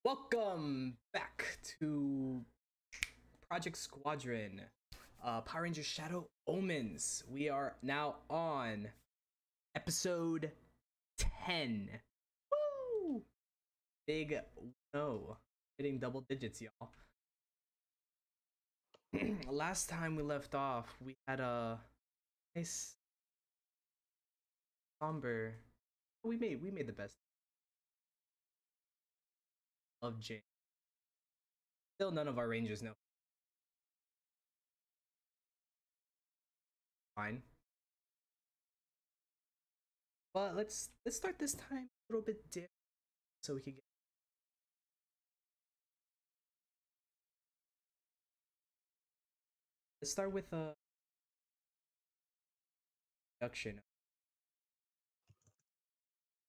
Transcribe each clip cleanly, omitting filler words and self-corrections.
Welcome back to Project Squadron, Power Rangers Shadow Omens. We are now on episode 10. Woo! Big no. Hitting double digits, y'all. Last time we left off, we had a nice somber. We made the best of Jane. Still, none of our rangers know. Fine. But let's start this time a little bit different so we can get. Let's start with a introduction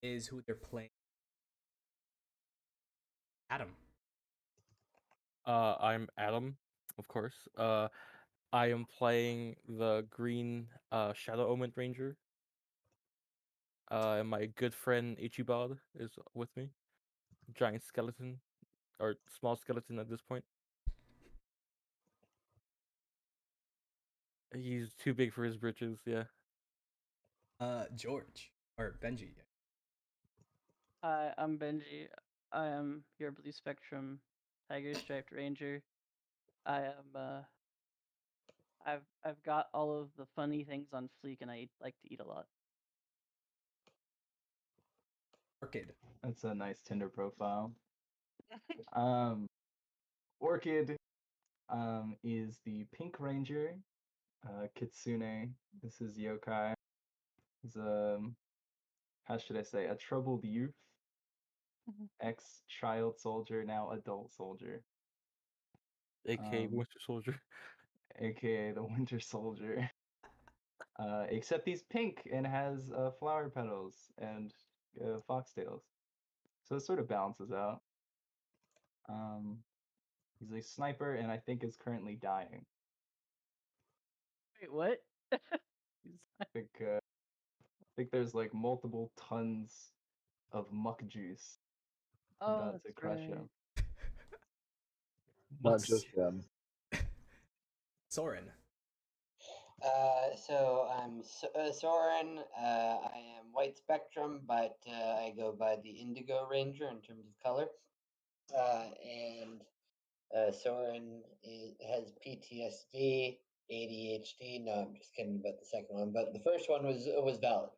is who they're playing. Adam. I'm Adam, of course. I am playing the green Shadow Omen Ranger. And my good friend Ichibod is with me. Giant skeleton, or small skeleton at this point. He's too big for his britches, yeah. George or Benji. Hi, I'm Benji. I am your Blue Spectrum Tiger Striped Ranger. I've got all of the funny things on fleek, and like to eat a lot. Orchid. That's a nice Tinder profile. Um, Orchid is the Pink Ranger. Kitsune. This is Yokai. He's how should I say, a troubled youth, ex-child soldier, now adult soldier, AKA Winter Soldier. aka the Winter Soldier. Except he's pink and has flower petals and foxtails, so it sort of balances out. Um, he's a sniper, and I think is currently dying. Wait, what? I think there's like multiple tons of muck juice Oh, about to that's crush right. him. Not just them. Soren. So I'm Soren. I am white spectrum, but I go by the Indigo Ranger in terms of color. And Soren has PTSD, ADHD. No, I'm just kidding about the second one, but the first one was valid.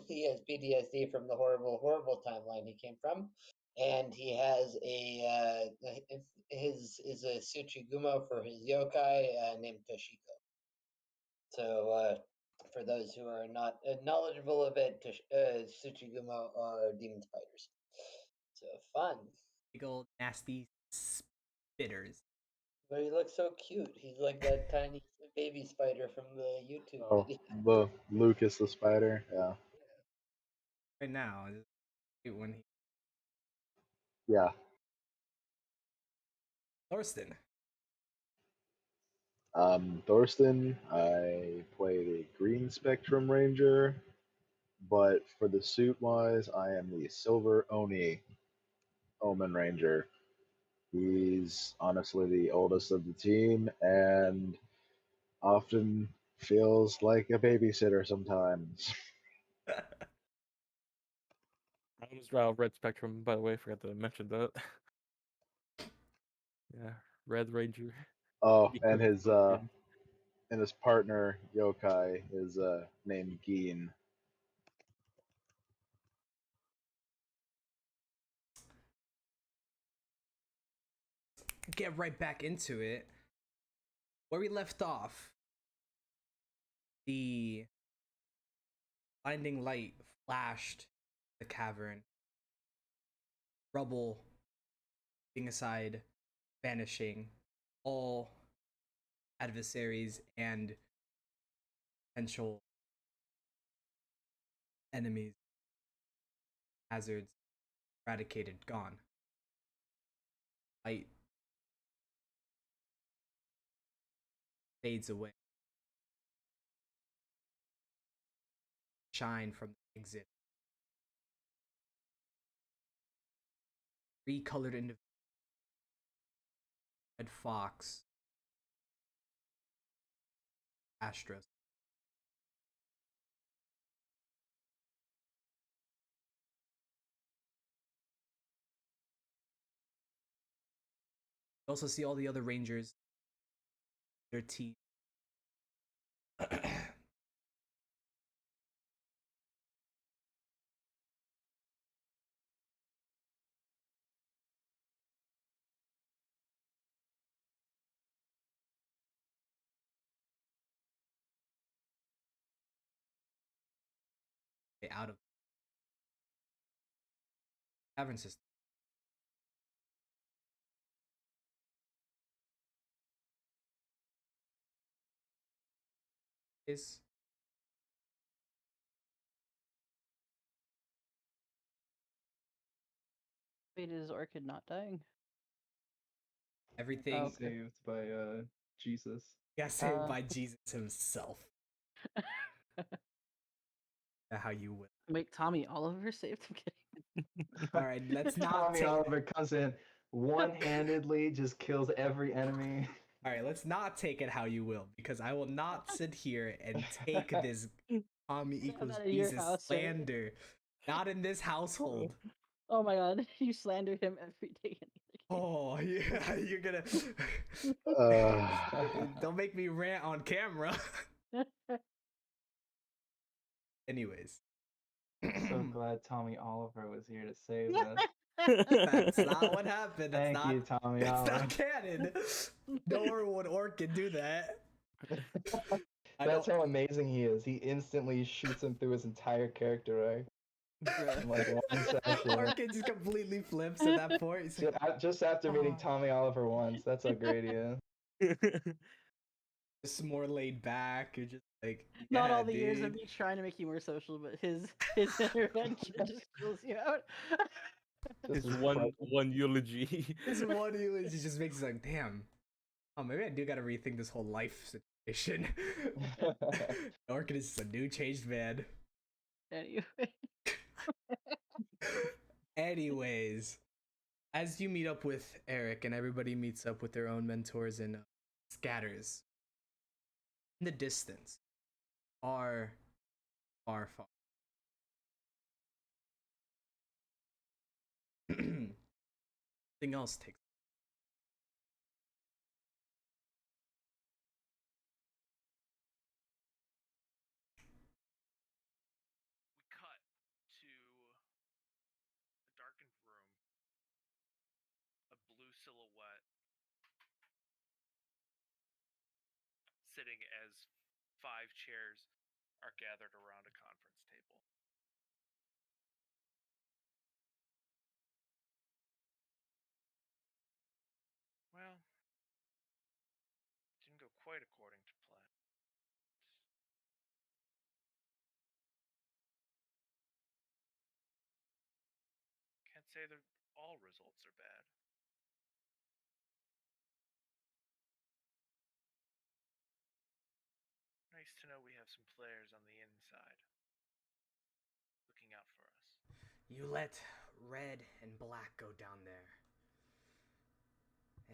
He has PTSD from the horrible timeline he came from, and he has his is a Tsuchigumo for his yokai named Toshiko. So, for those who are not knowledgeable of it, Tsuchigumo are demon spiders. So fun. Big old nasty spitters. But he looks so cute. He's like that tiny baby spider from the YouTube Oh, video. the Lucas the spider. Yeah, Right now, when he yeah. Thorsten. Thorsten. I played a green Spectrum Ranger, but for the suit wise, I am the Silver Oni Omen Ranger. He's honestly the oldest of the team and often feels like a babysitter sometimes. I was Red Spectrum, by the way. I forgot to mention that. Yeah, Red Ranger. Oh, He and could- his partner Yokai is named Geen. Get right back into it. Where we left off, the blinding light flashed the cavern. Rubble being aside, vanishing. All adversaries and potential enemies, hazards eradicated, gone. Light fades away. Shine from the exit. 3 colored individuals. Red fox, Astros. You also see all the other rangers. Their teeth. Out of tavern system. Is Wait, is Orchid not dying? everything Okay. Saved by Jesus. got saved by Jesus himself. How you will. Wait, Tommy Oliver saved him? Kidding. All right, let's not Tommy take. Oliver comes in one-handedly, just kills every enemy. All right, let's not take it how you will, because I will not sit here and take this Tommy equals not in your Jesus house, right? slander. Not in this household. Oh my god, you slander him every day. Oh, yeah, you're gonna. Don't make me rant on camera. Anyways. So glad Tommy Oliver was here to save us. That's not what happened. That's Thank not, you, Tommy it's Oliver. not canon. Nor would Orchid do that. That's how amazing he is. He instantly shoots him through his entire character, right? In like one session. Orchid just completely flips at that point. He's like, Just after meeting "Oh." Tommy Oliver once, that's how great he is. Just more laid back. You're just like, Not yeah, all the years of dude. me trying to make you more social, but his intervention just kills you out. His Just one eulogy. This one eulogy just makes you like, damn. Oh, maybe I do gotta rethink this whole life situation. Orchid is just a new changed man. Anyway. Anyways, as you meet up with Eric and everybody meets up with their own mentors and scatters, in the distance, far, far, far. Something else takes. We cut to a darkened room, a blue silhouette sitting as 5 chairs are gathered around a conference table. Well, didn't go quite according to plan. Can't say that all results are bad. Nice to know we have some players on the inside looking out for us. You let red and black go down there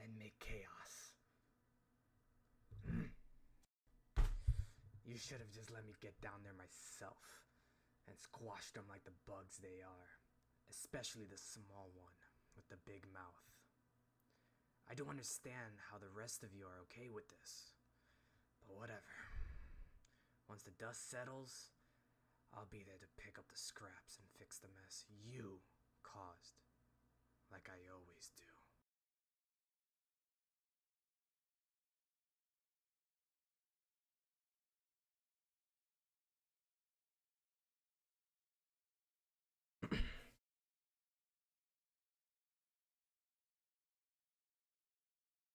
and make chaos. You should have just let me get down there myself and squash them like the bugs they are, especially the small one with the big mouth. I don't understand how the rest of you are okay with this, but whatever. Once the dust settles, I'll be there to pick up the scraps and fix the mess you caused, like I always do.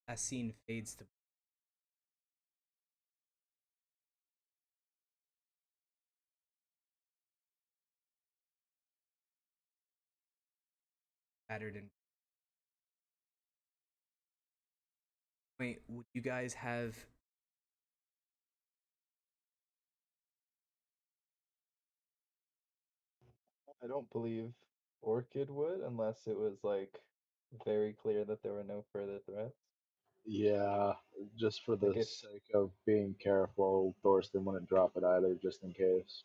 That scene fades to battered and. Wait, would you guys have? I don't believe Orchid would unless it was like very clear that there were no further threats? Yeah, just for the Like if sake of being careful, Thorsten wouldn't drop it either, just in case.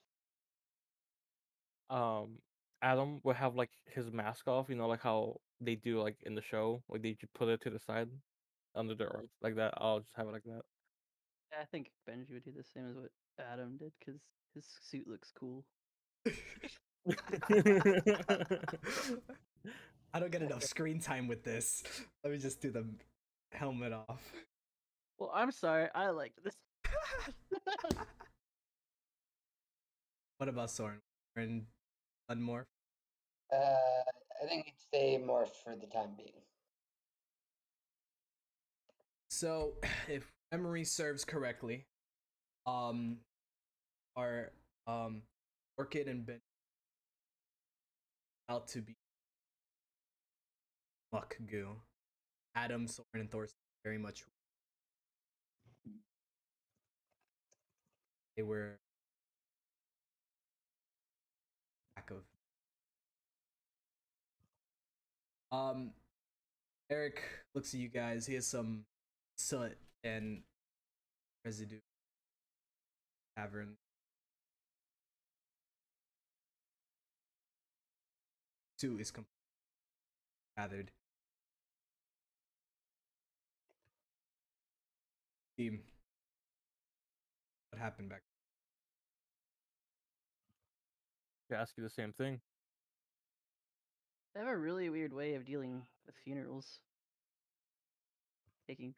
Adam will have like his mask off, like how they do like in the show, like they just put it to the side under their arms like that. I'll just have it like that. Yeah, I think Benji would do the same as what Adam did because his suit looks cool. I don't get enough screen time with this. Let me just do the helmet off. Well, I'm sorry, I liked this. What about Soren? And unmorph? I think he'd stay morph for the time being. So, if memory serves correctly, our Orchid and Ben out to be muck goo. Adam, Soren, and Thorsten very much. They were back of. Eric looks at you guys. He has some soot and residue. Tavern. Suit is completely gathered. Team. What happened back? To ask you the same thing. They have a really weird way of dealing with funerals. Taking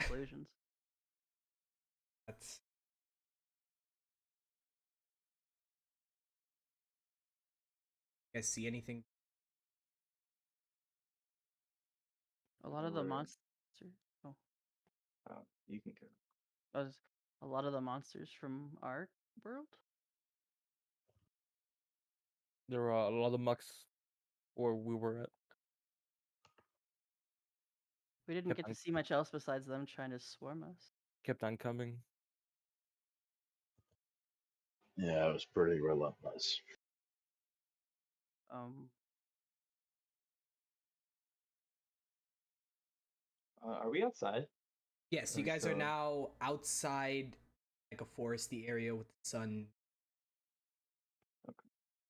explosions. That's. You guys see anything? A lot of the Word. monsters. Oh, You can go. was a lot of the monsters from our world. There were a lot of mucks where we were at. We didn't Kept get on, to see much else besides them trying to swarm us. kept on coming. Yeah, it was pretty relentless. Are we outside? Yes, Are you we guys are still- now outside like a foresty area with the sun.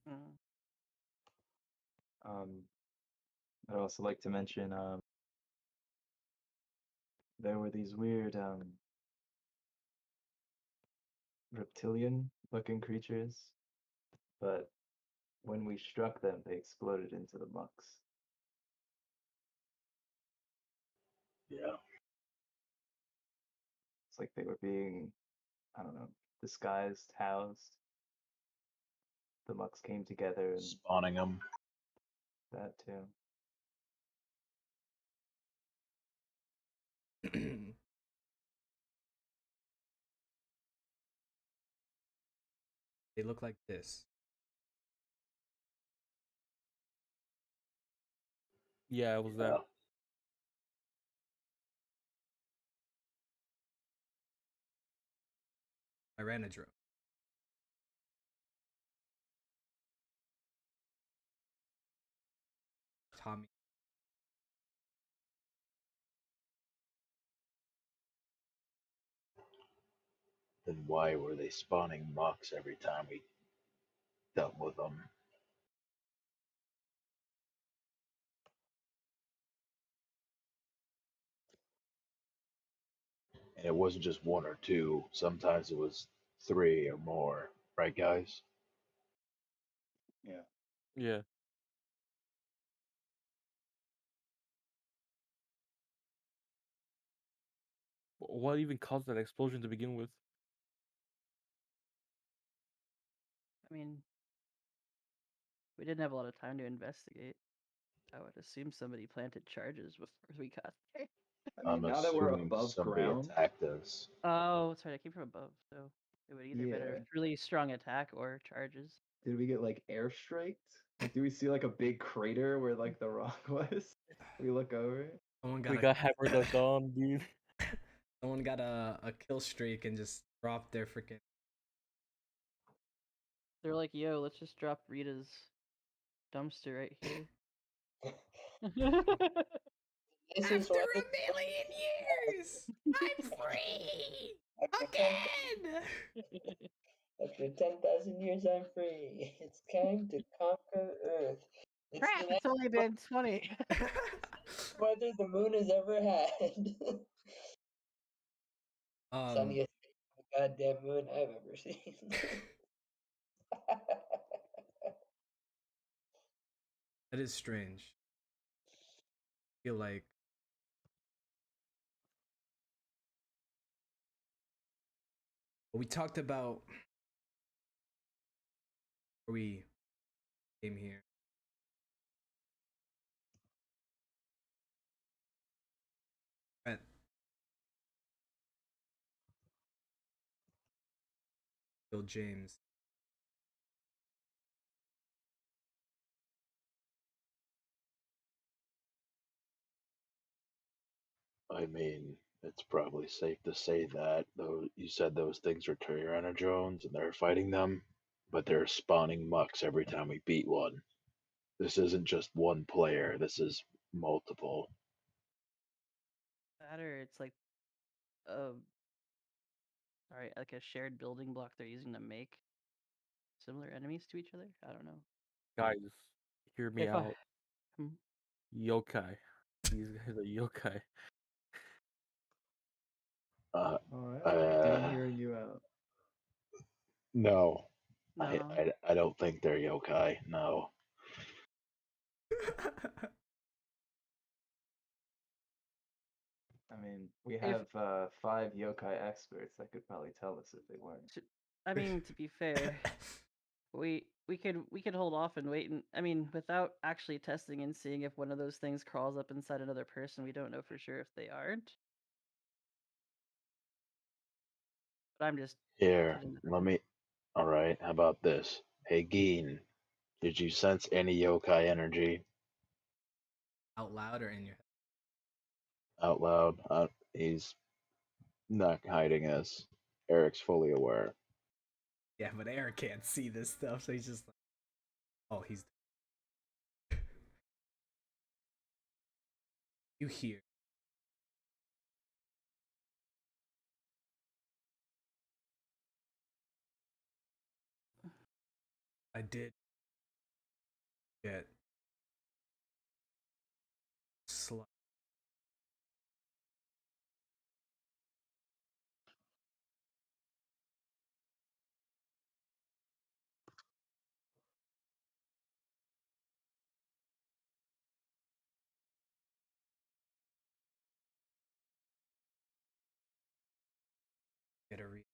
Mm. I'd also like to mention there were these weird reptilian looking creatures, but when we struck them, they exploded into the mucks. Yeah. It's like they were being, I don't know, disguised, housed. The mucks came together and Spawning them. that too. They look like this. Yeah, it was Yeah. that. I ran a drone. Tommy. Then why were they spawning mucks every time we dealt with them? And it wasn't just one or two. Sometimes it was 3 or more. Right, guys? Yeah. Yeah. What even caused that explosion to begin with? I mean, we didn't have a lot of time to investigate. I would assume somebody planted charges before we got there. I mean, I'm now that we're assuming above somebody ground, attacked us. Oh, sorry, I came from above, so it would either been Yeah. a really strong attack or charges. did we get like airstriked? Like, do we see like a big crater where like the rock was? We look over it. Someone got We a, got hammered at dawn, dude. someone got a kill streak and just dropped their freaking. They're like, yo, let's just drop Rita's dumpster right here. Nicest After weather 1,000,000 years, I'm free after again. after 10,000 years, I'm free. It's time to conquer Earth. It's Crap! the It's only been 20. nicest weather the moon has ever had. Sunniest goddamn moon I've ever seen. That is strange. I feel like we talked about before we came here. At Bill James. I mean, it's probably safe to say that, though you said those things are Tyrannojones and they're fighting them, but they're spawning mucks every time we beat one. This isn't just one player, this is multiple. That or it's like sorry, like a shared building block they're using to make similar enemies to each other. I don't know. Guys, hear me If I out. Hmm. Yokai. These guys are yokai. Uh, All right. Dan uh, hearing you out. no. No. I don't think they're yokai, no. I mean, we If have 5 yokai experts that could probably tell us if they weren't. I mean, to be fair, we could hold off and wait, and I mean, without actually testing and seeing if one of those things crawls up inside another person, we don't know for sure if they aren't. But I'm just Here, putting that let out. me. Alright, how about this? Hey, Geen, did you sense any yokai energy Out loud or in your head? out loud? He's not hiding this. Eric's fully aware. Yeah, but Eric can't see this stuff, so he's just like, oh, he's. You hear. I did get slight. Get a read.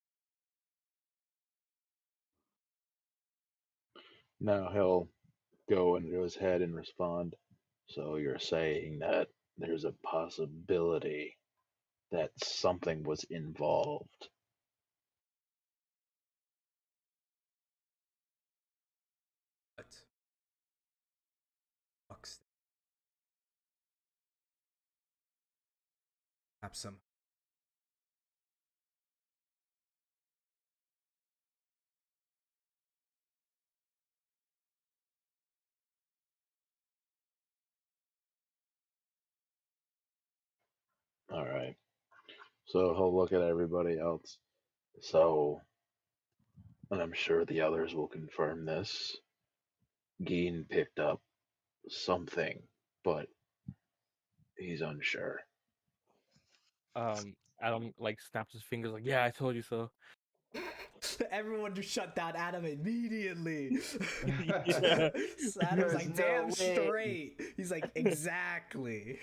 Now he'll go into his head and respond. So you're saying that there's a possibility that something was involved. What? Fucks. Have some. Alright. So he'll look at everybody else. So, and I'm sure the others will confirm this. Geen picked up something, but he's unsure. Adam like snaps his fingers like, yeah, I told you so. Everyone just shut down Adam immediately. Yeah. So Adam's There's like, no damn way. straight. He's like, exactly.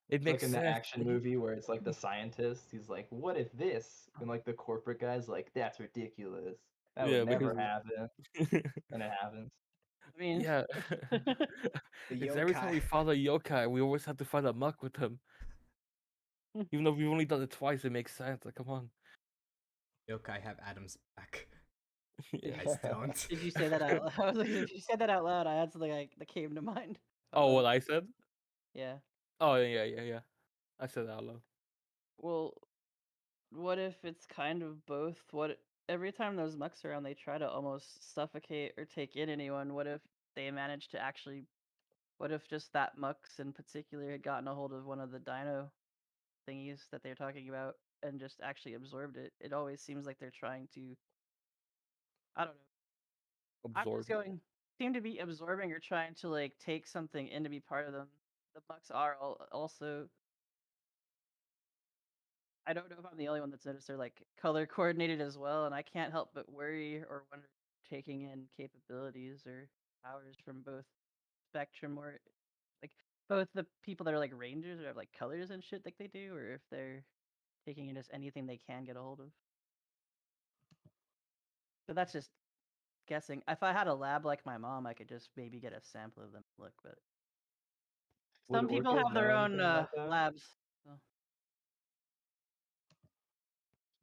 It It's makes like in the sense. action movie where it's like the scientist, he's like, what if this? And like the corporate guy's like, that's ridiculous. That Yeah, would never because happen. And it happens. I mean, yeah. The It's every time we yokai. find a yokai, we always have to find a muck with him. Even though we've only done it twice, it makes sense. Like, come on. Yokai have Adam's back. Yeah. Guys don't. did you say that out loud? I was like, if you said that out loud, I had something like that came to mind. Oh, what about- I said? Yeah. Oh, yeah. I said that out loud. Well, what if it's kind of both? What every time those mucks are around, they try to almost suffocate or take in anyone. What if they manage to actually What if just that Mux in particular had gotten a hold of one of the dino thingies that they're talking about and just actually absorbed it? It always seems like they're trying to. I don't know. I'm Absorb. just going. Seem to be absorbing or trying to like take something in to be part of them. The Mux are also. I don't know if I'm the only one that's noticed they're like color coordinated as well, and I can't help but worry or wonder if taking in capabilities or powers from both spectrum or like both the people that are like rangers or have like colors and shit like they do, or if they're taking in just anything they can get a hold of. But that's just guessing. If I had a lab like my mom, I could just maybe get a sample of them and look. But Would some people Orchid have know their own anything about that? labs. So.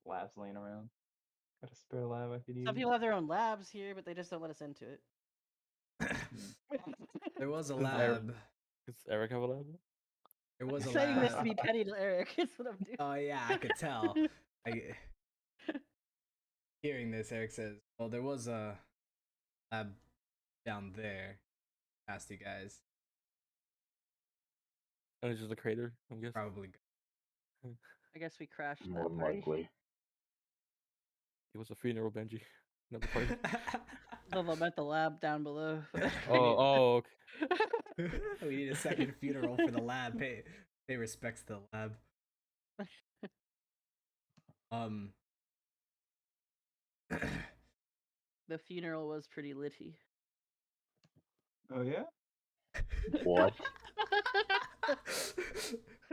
Labs laying around. Got a spare lab I could use. Some people have their own labs here, but they just don't let us into it. There was a Does Eric- lab. Does Eric have a lab? There was a I'm saying this to lab. be petty to Eric. It's what I'm doing. Oh yeah, I could tell. Hearing this, Eric says, "Well, there was a lab down there, past you guys. And it's just a crater, I'm guessing. Probably." I guess we crashed More that than party. likely. It was a funeral, Benji. Another party. No, I'm at the lab down below. Oh, okay. We need a second funeral for the lab. Pay respects to the lab. The funeral was pretty litty. Oh yeah? What?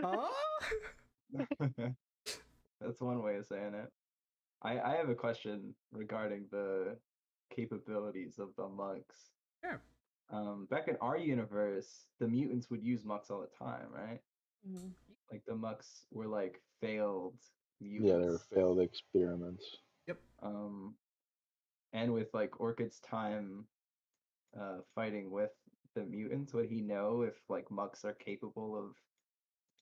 Huh? That's one way of saying it. I have a question regarding the capabilities of the Mugs. Sure. Back in our universe, the mutants would use Mugs all the time, right? Mm-hmm. Like the Mugs were like failed mutants. Yeah, they were failed experiments. Yep. And with like Orchid's time fighting with the mutants, would he know if like Mugs are capable of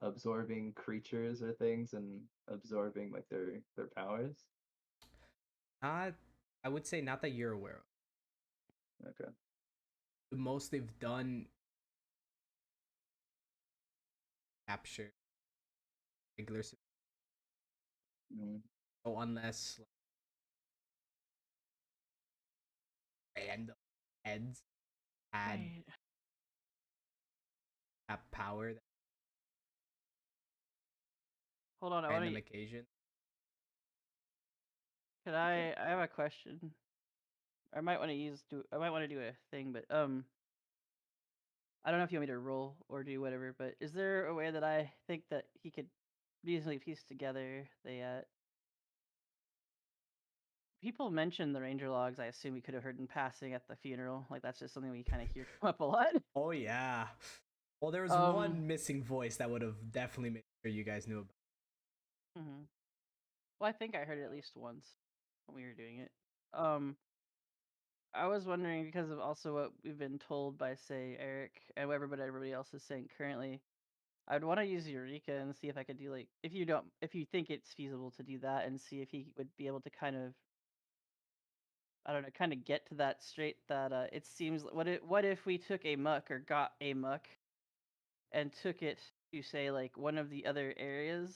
absorbing creatures or things and absorbing like their powers? I would say not that you're aware of. Okay. The most they've done capture regular Mm. so unless like, random heads had Right. that power that Hold on, I want random to. occasion. Could I have a question. I might want to I might want to do a thing, but I don't know if you want me to roll or do whatever. But is there a way that I think that he could reasonably piece together the people mention the ranger logs? I assume we could have heard in passing at the funeral. Like that's just something we kind of hear come up a lot. Oh yeah. Well, there was one missing voice that would have definitely made sure you guys knew about. Mm-hmm. Well, I think I heard it at least once when we were doing it. I was wondering because of also what we've been told by, say, Eric and what everybody else is saying currently. I'd want to use Eureka and see if I could do like if you think it's feasible to do that and see if he would be able to kind of I don't know, kind of get to that straight that it seems what if we took a muck or got a muck and took it to say like one of the other areas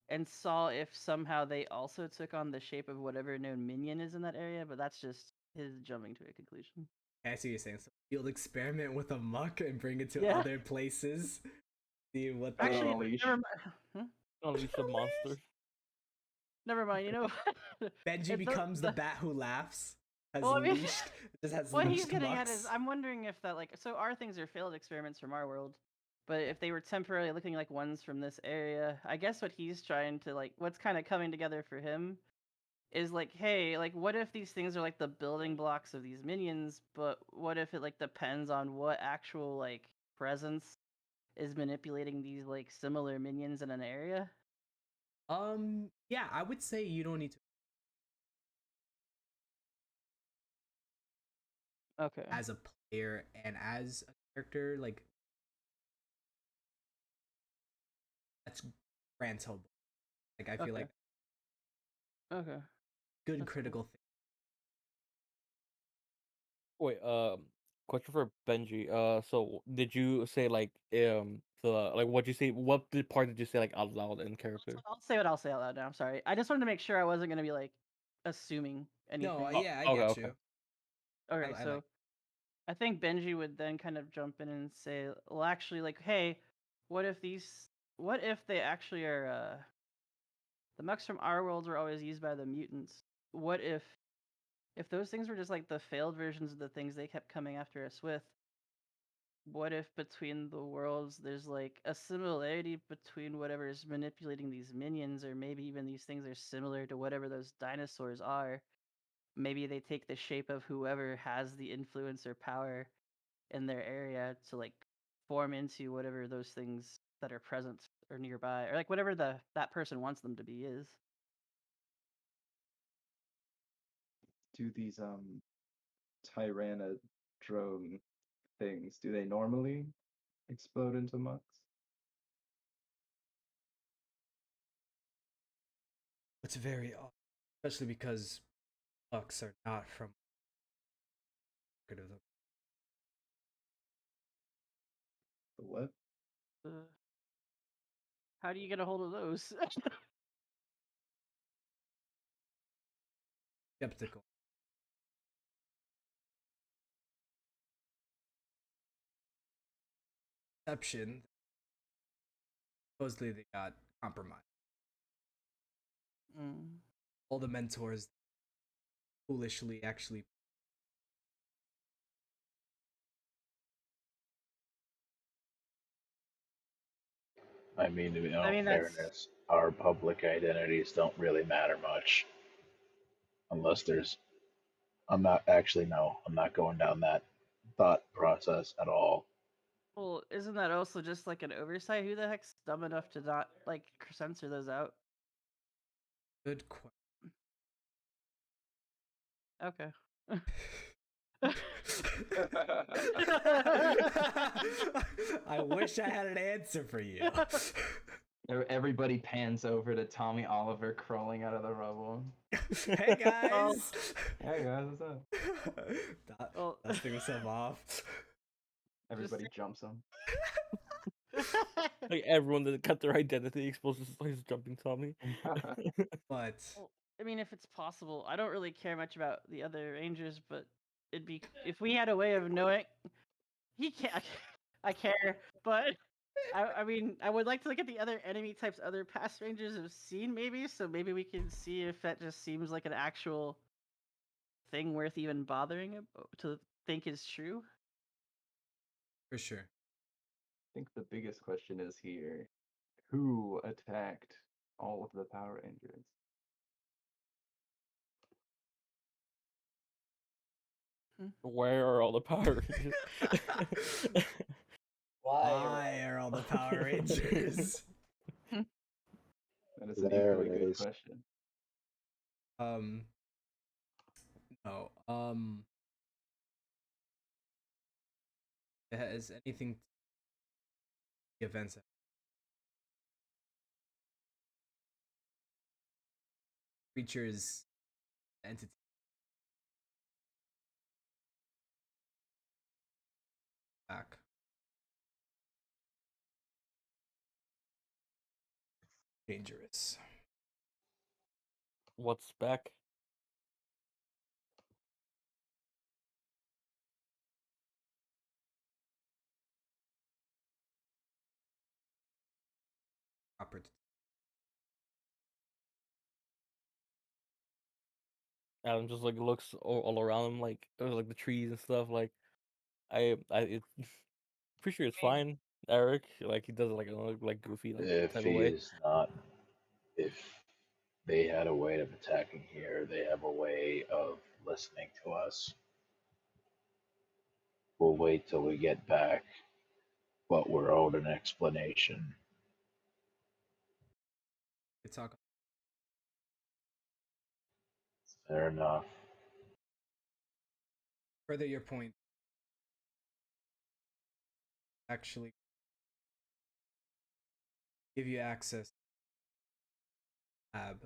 and saw if somehow they also took on the shape of whatever known minion is in that area, but that's just his jumping to a conclusion. I see what you're saying. So field experiment with a muck and bring it to Yeah. other places. See what they Actually, Unleash. never mind. Unleash the monster. Never mind. You know, Benji becomes the bat who laughs. Has Well, I mean, leashed. Just has what he's leashed getting at mucks. is, I'm wondering if that like so our things are failed experiments from our world, but if they were temporarily looking like ones from this area, I guess what he's trying to like, what's kind of coming together for him is like, hey, like what if these things are like the building blocks of these minions, but what if it like depends on what actual like presence is manipulating these like similar minions in an area? Yeah, I would say you don't need to. Okay. As a player and as a character, like that's Grant's hope. Like I feel like Okay. good That's critical cool. Wait, question for Benji. So did you say like what you say? Part did you say like out loud in character? I'll say what I'll say out loud now. I'm sorry. I just wanted to make sure I wasn't gonna be like assuming anything. No, yeah, I okay, get okay. you. Okay, I so like- I think Benji would then kind of jump in and say, well, actually, like, hey, what if they actually are, the mechs from our worlds were always used by the mutants. What if those things were just like the failed versions of the things they kept coming after us with? What if between the worlds there's like a similarity between whatever is manipulating these minions, or maybe even these things are similar to whatever those dinosaurs are? Maybe they take the shape of whoever has the influence or power in their area to like form into whatever those things that are present or nearby, or like whatever that person wants them to be is. Do these Tyrannodrome things, do they normally explode into mucks? It's very odd, especially because Lux are not from good of them. The what? How do you get a hold of those? Skeptical. Perception. Supposedly they got compromised. All the mentors foolishly actually. I mean, in all I mean, that's fairness, our public identities don't really matter much unless there's. I'm not actually no. I'm not going down that thought process at all. well, isn't that also just like an oversight? Who the heck's dumb enough to not like censor those out? Good question. Okay. I wish I had an answer for you. Everybody pans over to Tommy Oliver crawling out of the rubble. Hey guys! Hey guys, what's up? Dusting himself off. Everybody jumps him. Like everyone that cut their identity exposes his jumping Tommy. But well, I mean, if it's possible, I don't really care much about the other rangers, but it'd be if we had a way of knowing. He can't. I care, but I mean, I would like to look at the other enemy types other past rangers have seen, maybe. So maybe we can see if that just seems like an actual thing worth even bothering to think is true. for sure. I think the biggest question is here, who attacked all of the Power Rangers? Where are all the Power Rangers? Why are all the Power Rangers? That is an There equally it good is. question. No. Has anything the events creatures entity back? Dangerous. What's spec? Proper. Adam just like looks all around him, like the trees and stuff. Like it's pretty sure it's fine. Eric, like he does it like goofy If type of he way. is not, if they had a way of attacking here, they have a way of listening to us. We'll wait till we get back, but we're owed an explanation. Could talk. Fair enough. Further your point. Actually, give you access. Lab.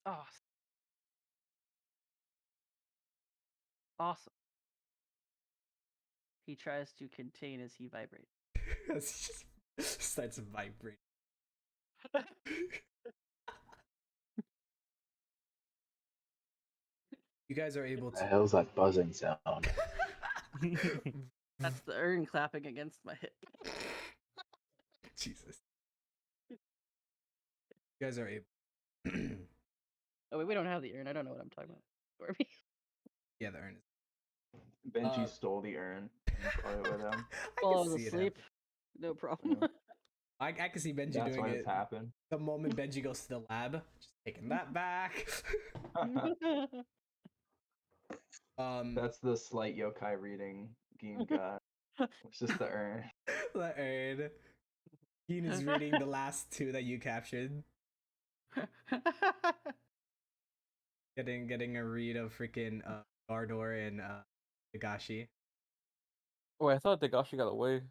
Oh, Awesome. He tries to contain as he vibrates. It just starts vibrating. You guys are able The to. hell's that buzzing sound? That's the urn clapping against my hip. Jesus. You guys are able. Oh wait, we don't have the urn. I don't know what I'm talking about. Stormy. Yeah, the urn is. Benji stole the urn and brought it with him. I While I can was see it asleep. happen. No problem. I can see Benji That's doing why it. this happened. The moment Benji goes to the lab, just taking that back. That's the slight yokai reading Geen got. It's just the urn. The urn. Keen is reading the last two that you captured. Getting a read of freaking Gardor and Nagashi. Oh, I thought Dagashi got away.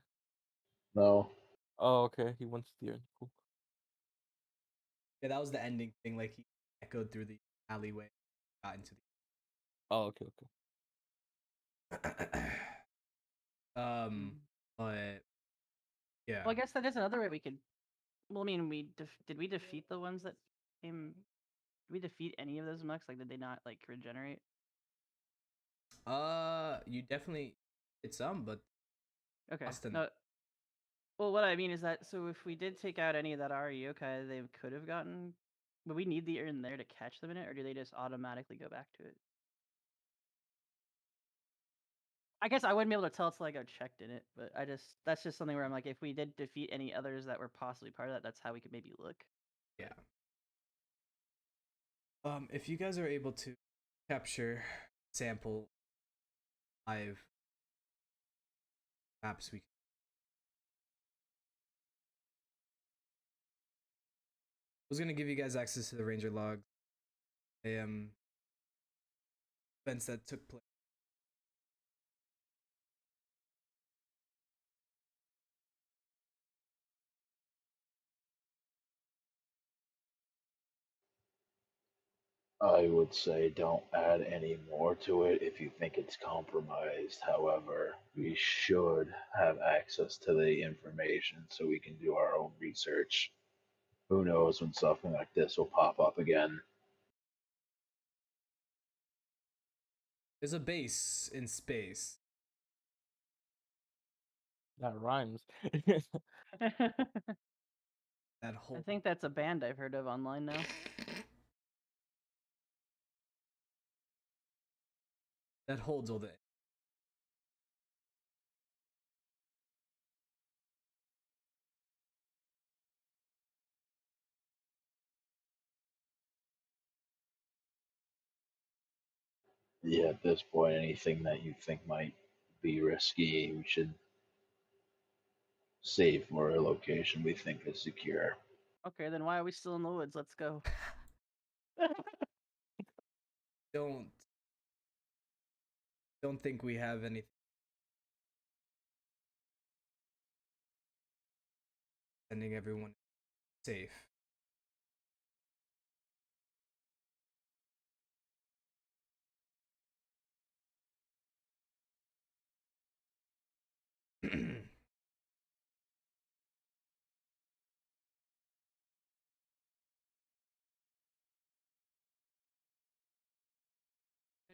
No. Oh, okay. He went to the end. Cool. Yeah, that was the ending thing. Like he echoed through the alleyway, got into Oh, okay, okay. but yeah. Well, I guess that is another way we could. Well, I mean, did we defeat the ones that came? Did we defeat any of those mucks? Like, did they not like regenerate? You definitely did some, but Okay. lost in No. Well, what I mean is that so if we did take out any that are yokai, they could have gotten. But we need the urn there to catch them in it, or do they just automatically go back to it? I guess I wouldn't be able to tell till I go checked in it, but that's just something where I'm like, if we did defeat any others that were possibly part of that, that's how we could maybe look. Yeah. If you guys are able to capture sample live maps, we was gonna give you guys access to the ranger log. Events that took place. I would say don't add any more to it if you think it's compromised. However, we should have access to the information so we can do our own research. Who knows when something like this will pop up again? There's a base in space. That rhymes. That I whole think that's a band I've heard of online now. that holds all the. Yeah, at this point, anything that you think might be risky, we should save for a location we think is secure. Okay, then why are we still in the woods? Let's go. Don't think we have anything. Sending everyone safe.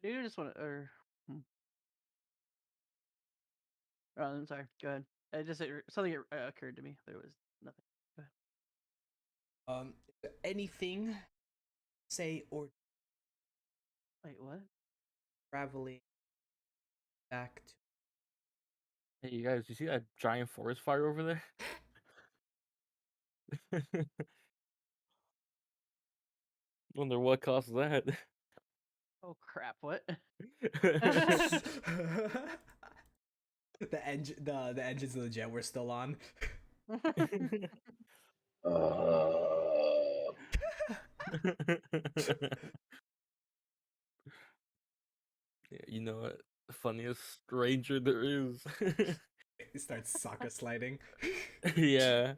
Do you just want to, or? Oh, I'm sorry. Go ahead. Something occurred to me. There was nothing. Go ahead. Is there anything say or Wait, what? traveling back to Hey, you guys, you see that giant forest fire over there? Wonder what caused that. Oh crap! What? the engines of the jet were still on. Uh, Yeah, you know what? The funniest ranger there is. It starts soccer sliding. Yeah.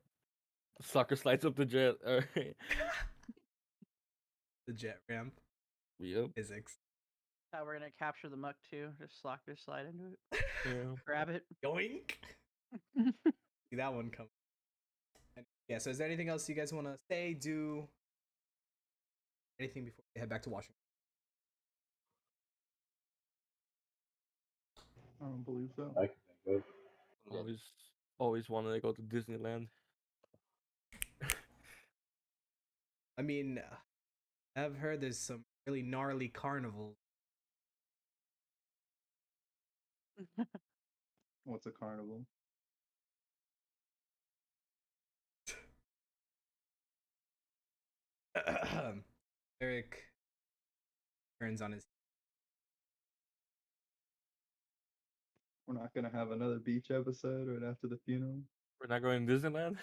Soccer slides up the jet. Alright. The jet ramp. Yep. Physics. How we're gonna capture the muck too. Just slide into it. Yeah. Grab it. Yoink! See that one come. Yeah. So, is there anything else you guys want to say? Do anything before we head back to Washington? I don't believe so. I can think of. Always wanted to go to Disneyland. I mean, I've heard there's some really gnarly carnivals. What's a carnival? Eric turns on his. We're not gonna have another beach episode right after the funeral. We're not going to Disneyland.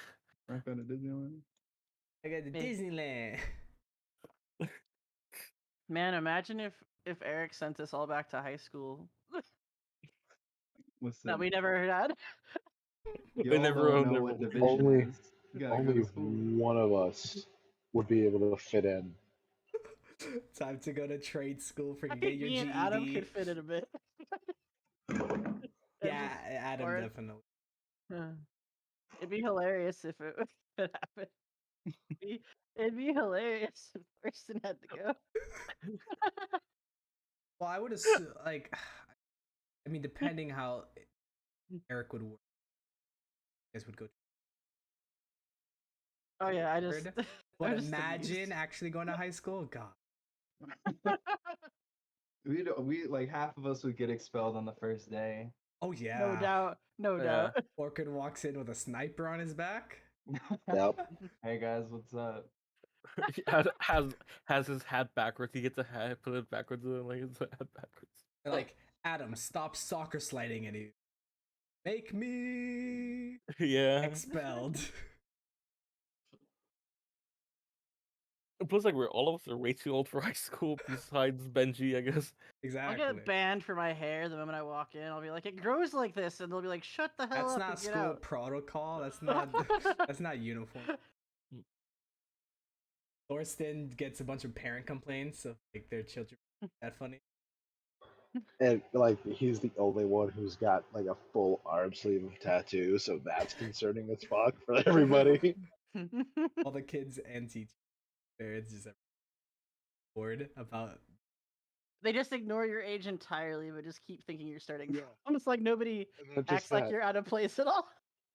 We're not going to Disneyland. I got the Man. Disneyland. Man, imagine if Eric sent us all back to high school Listen, that we never had. y'all never don't owned know their what own division Only- is. You gotta go Only to school. one of us would be able to fit in. Time to go to trade school for I you get think your me and GED. Adam could fit in a bit. And Yeah, just Adam or- definitely. It'd be hilarious if it could happen. It'd be hilarious if Thurston had to go. Well, I would assume, like, I mean, depending how Eric would work, you guys would go. Oh yeah, I just. Third? But I'm just imagine amused. actually going to high school. God, We like half of us would get expelled on the first day. oh yeah. No doubt. No Yeah. doubt. Orchid walks in with a sniper on his back. Yep. Hey guys, what's up? has his hat backwards. He gets a hat, put it backwards, and like his hat backwards. They're like, Adam, stop soccer sliding, and he make me Yeah. expelled. Plus, like all of us are way too old for high school. Besides Benji, I guess. I'll Exactly. get banned for my hair the moment I walk in. I'll be like, it grows like this, and they'll be like, shut the hell That's up not and get school out. protocol. That's not. That's not uniform. Thorsten gets a bunch of parent complaints of like their children. That funny. And like he's the only one who's got like a full arm sleeve of tattoos, so that's concerning as fuck for everybody. All the kids and teachers, parents just bored about. They just ignore your age entirely, but just keep thinking you're starting. Yeah. Almost like nobody And not acts just like that, you're out of place at all.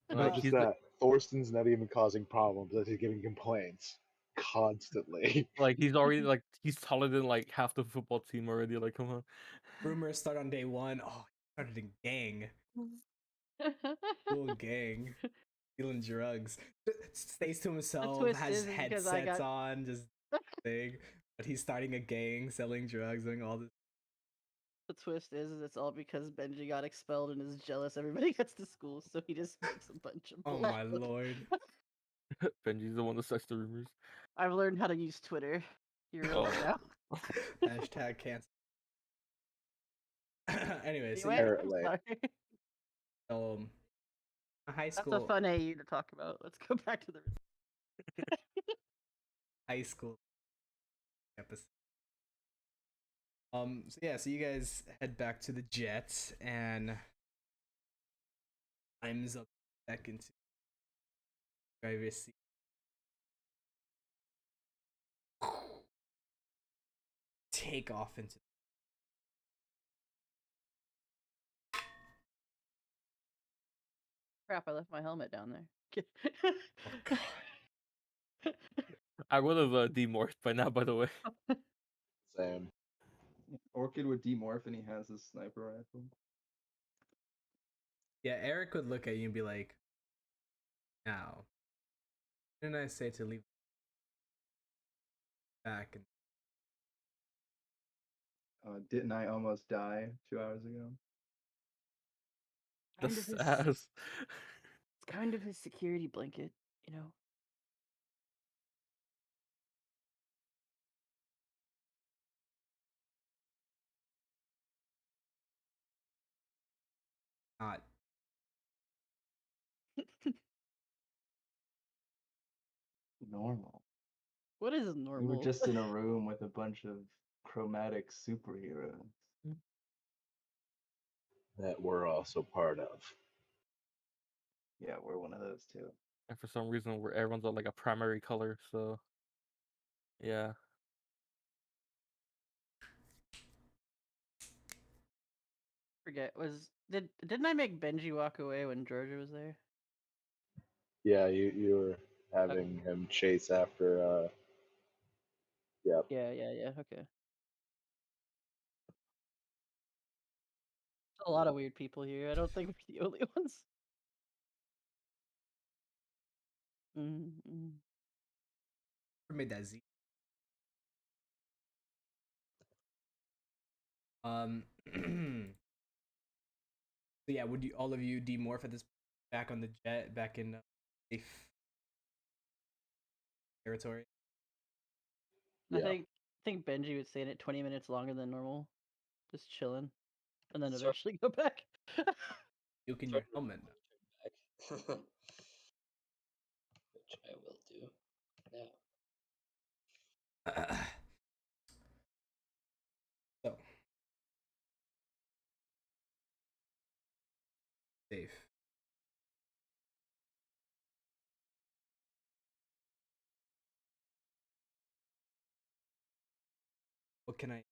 not Like, just he's the- that. Thorsten's not even causing problems; that he's getting complaints constantly. Like he's already like he's taller than like half the football team already. Like, come on. Rumors start on day one. Oh, he started a gang. Cool gang. Dealing drugs. Stays to himself, twist has is because I headsets got- on, just thing. But he's starting a gang, selling drugs, doing all this. The twist is it's all because Benji got expelled and is jealous everybody gets to school, so he just makes a bunch of. Oh my lord. Benji's the one that starts the rumors. I've learned how to use Twitter. You're real Oh. now. Hashtag cancel. Anyway, so, Anyway, Eric, I'm like- sorry. High That's school. a fun AE to talk about. Let's go back to the. High school episode. So yeah, so you guys head back to the jet and climbs up back into driver's seat. Take off into Crap! I left my helmet down there. oh god. I would have demorphed by now, by the way. Same. Orchid would demorph and he has his sniper rifle. Yeah, Eric would look at you and be like, now, didn't I say to leave back? And Didn't I almost die 2 hours ago? That's Kind of his- ass. It's kind of his security blanket, you know. not. Normal. What is We normal? were just in a room with a bunch of chromatic superheroes. that we're also part of. Yeah, we're one of those too. And for some reason, where everyone's on like a primary color, so yeah. Forget didn't I make Benji walk away when Georgia was there? Yeah, you were having him chase after. Yep. Yeah. Okay. A lot of weird people here. I don't think we're the only ones. Mm-hmm. Who made that Z? So yeah, would you all of you demorph at this back on the jet back in safe territory? I Yeah. think Benji was staying at 20 minutes longer than normal, just chilling, and then Sort- eventually go back. You can sort your of helmet. turn back. Which I will do now. So safe. What can I?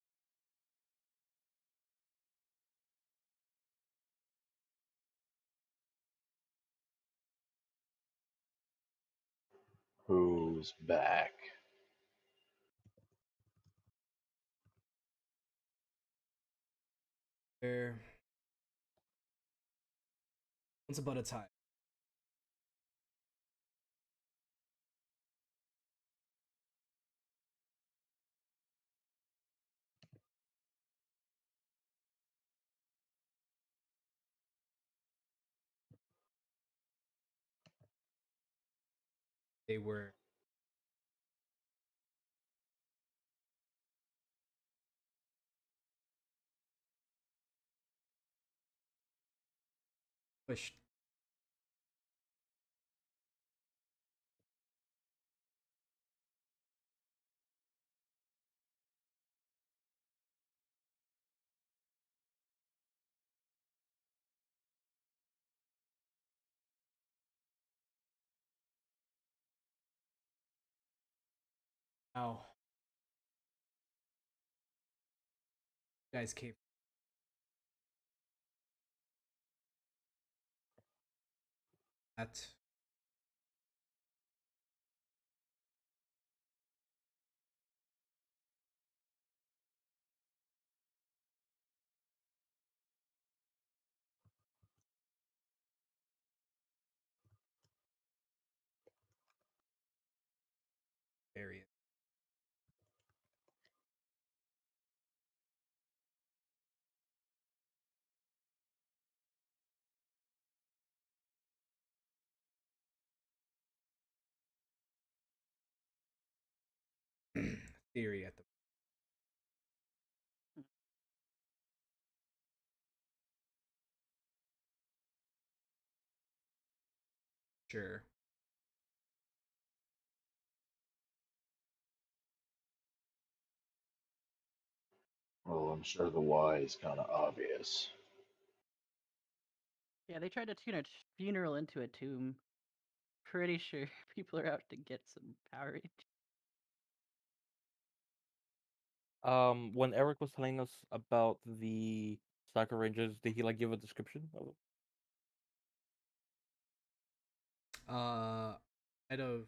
Who's back? There. Once upon a time, they were pushed. Now, you guys came. That area. Theory at the sure. Well, I'm sure the why is kind of obvious. Yeah, they tried to tune a funeral into a tomb. Pretty sure people are out to get some Power Rangers. When Eric was telling us about the Psycho Rangers, did he like give a description of it? Out of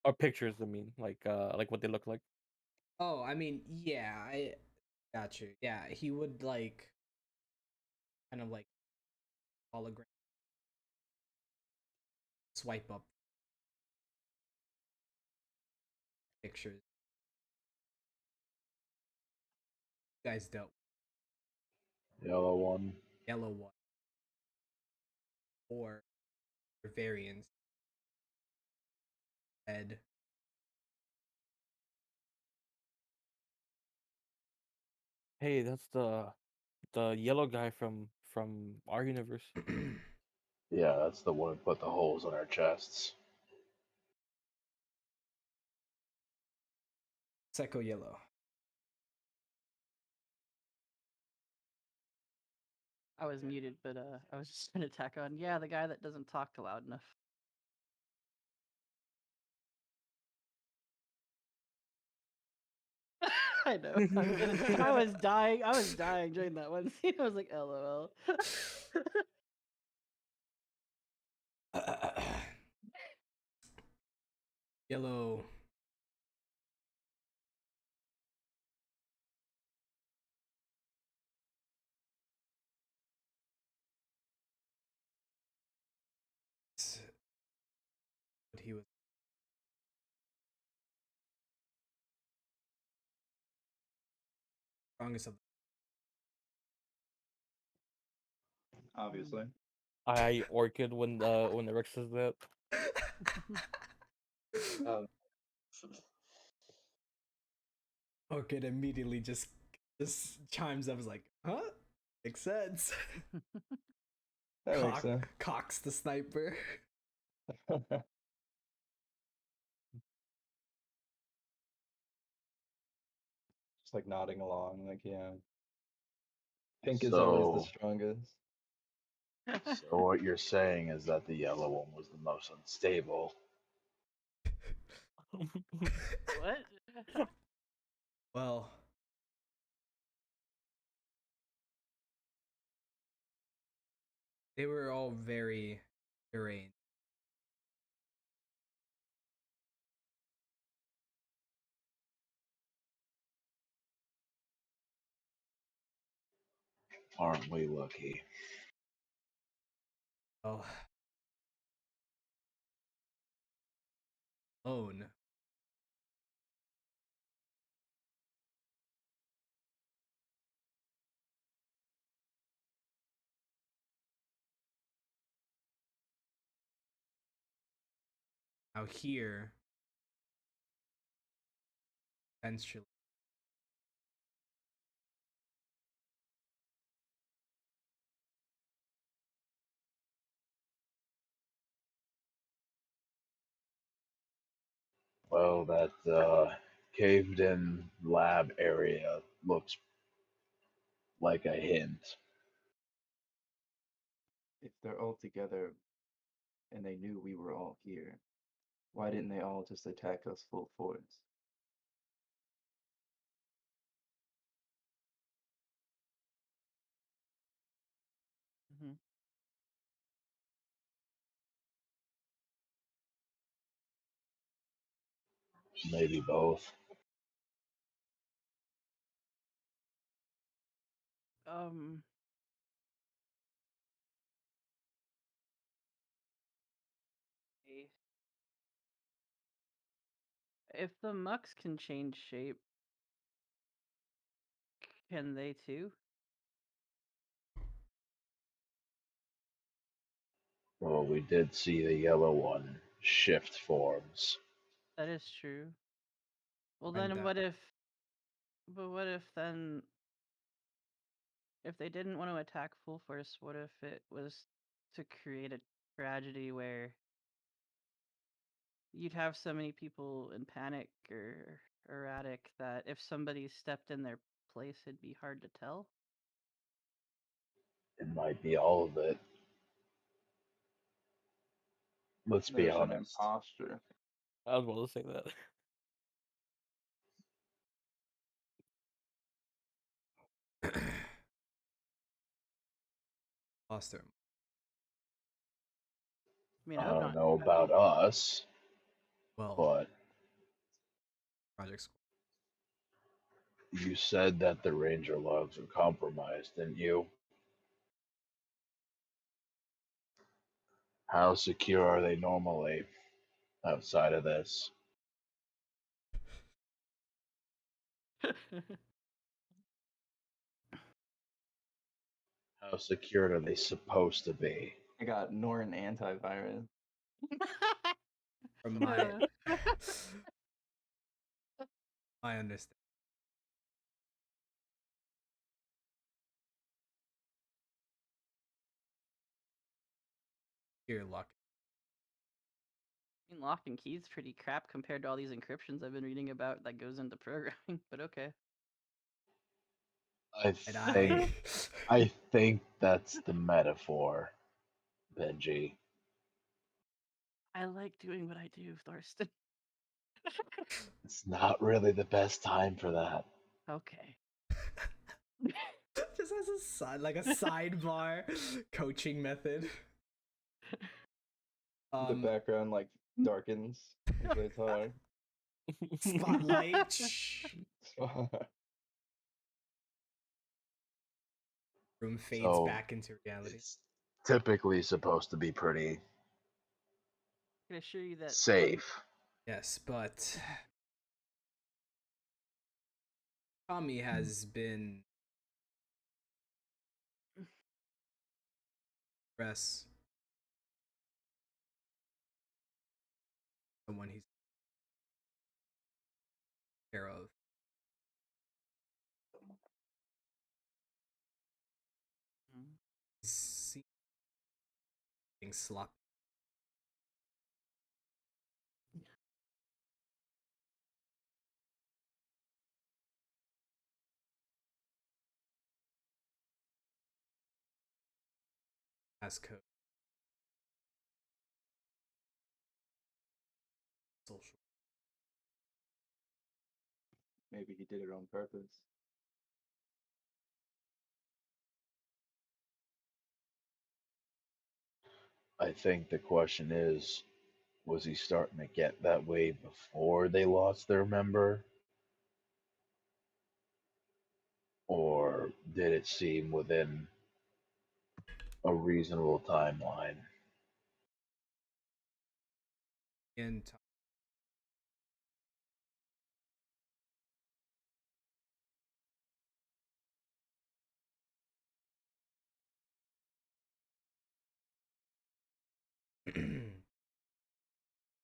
Or pictures? I mean, like what they look like. I mean, yeah, I got you. Yeah, he would like kind of like hologram swipe up pictures. You guys dealt Yellow one. yellow one or variants red. Hey, that's the yellow guy from our universe. Yeah, that's the one who put the holes in our chests. Psycho yellow. I was muted, but I was just gonna tack on. Yeah, the guy that doesn't talk loud enough. I know. I was dying. I was dying during that one scene. I was like, LOL. Yellow. But he was strongest of Obviously. I orchid when Eric says that. Um, Orchid immediately just chimes up, was like, huh? Makes sense. That makes sense. Cocks the sniper. Just like nodding along, like, yeah. Pink is always the strongest. So what you're saying is that the yellow one was the most unstable. What? Well, they were all very deranged. Aren't we lucky? Well, alone. Out here, eventually, Well, that caved in lab area looks like a hint. If they're all together and they knew we were all here, why didn't they all just attack us full force? Mhm. Maybe both. Um. If the Mux can change shape, can they too? Well, we did see the yellow one shift forms. That is true. Well, When then that- what if? But what if then? If they didn't want to attack full force, what if it was to create a tragedy where you'd have so many people in panic or erratic that if somebody stepped in their place, it'd be hard to tell? It might be all of it. Let's be There's an honest. imposter. I was about to say that. lost him. I mean, I I hope don't not. know about us, Well, but Project Squad. you said that the ranger logs were compromised, didn't you? How secure are they normally outside of this? How secured are they supposed to be? I got Norton antivirus. From my my understanding. Here, luck. I mean, lock and key's pretty crap compared to all these encryptions I've been reading about that goes into programming, but okay. I And think I think that's the metaphor, Benji. I like doing what I do, Thorsten. It's not really the best time for that. Okay. just as a side, like a sidebar coaching method. The background like darkens as they talk. Spotlight. Shh. Room fades So back into reality. it's typically supposed to be pretty I can assure you that safe. Yes, but Tommy has been press someone he's care of. He's being sloppy. Passcode. Social. Maybe he did it on purpose. I think the question is, was he starting to get that way before they lost their member? Or did it seem within a reasonable timeline? And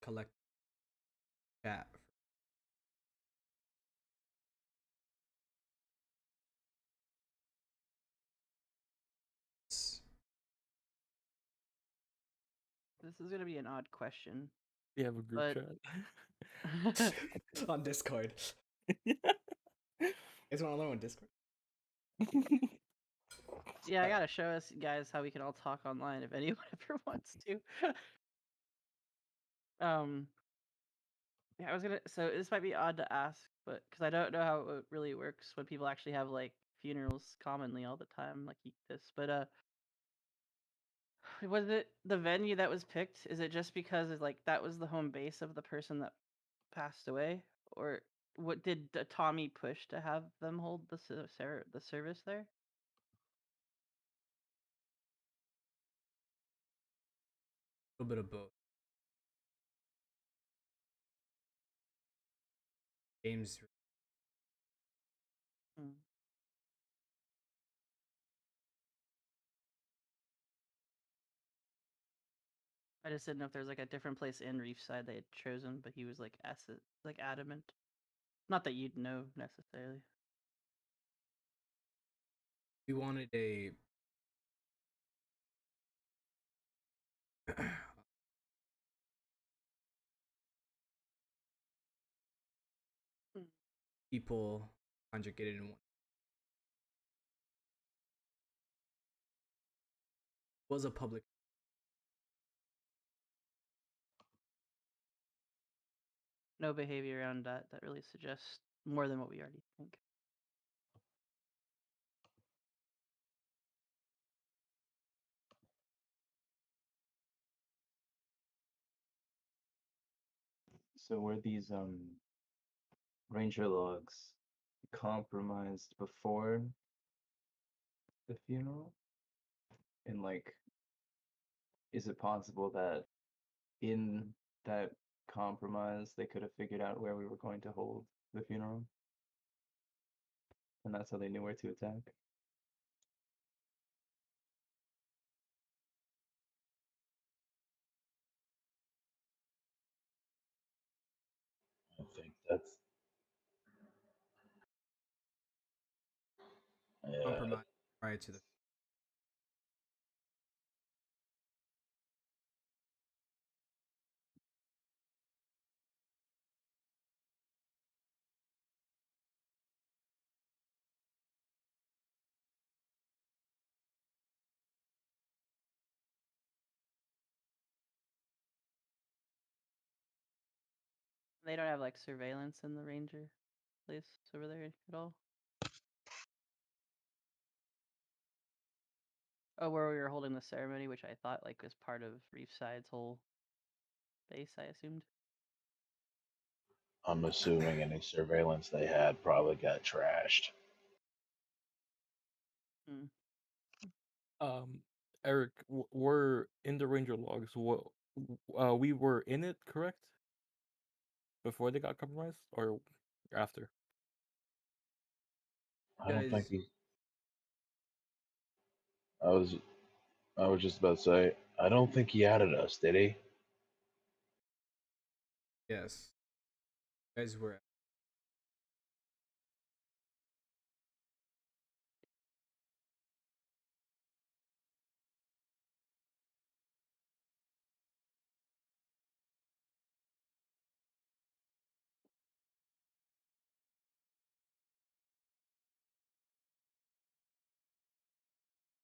collect chat. this is gonna be an odd question. You have a group But chat. On Discord. You guys want to learn on Discord? yeah, I gotta show us guys how we can all talk online if anyone ever wants to. Yeah, I was gonna. So this might be odd to ask, but because I don't know how it really works when people actually have like funerals commonly all the time, like this. But was it the venue that was picked? Is it just because it's like that was the home base of the person that passed away, or what did Tommy push to have them hold the the service there? A little bit of both. James. Hmm. I just didn't know if there's like a different place in Reefside they had chosen, but he was like adamant. Not that you'd know necessarily. We wanted a people conjugated in one. It was a public. No behavior around that really suggests more than what we already think. So were these ranger logs compromised before the funeral? And like, is it possible that in that compromise they could have figured out where we were going to hold the funeral? And that's how they knew where to attack? I think that's Compromise prior to the They don't have like surveillance in the ranger place over there at all. Oh, where we were holding the ceremony, which I thought like was part of Reefside's whole base, I assumed. I'm assuming any surveillance they had probably got trashed. Eric, we're in the ranger logs. We were in it, correct? Before they got compromised, or after? I don't think Guys- he. I was just about to say, I don't think he added us, did he? Yes. You guys were.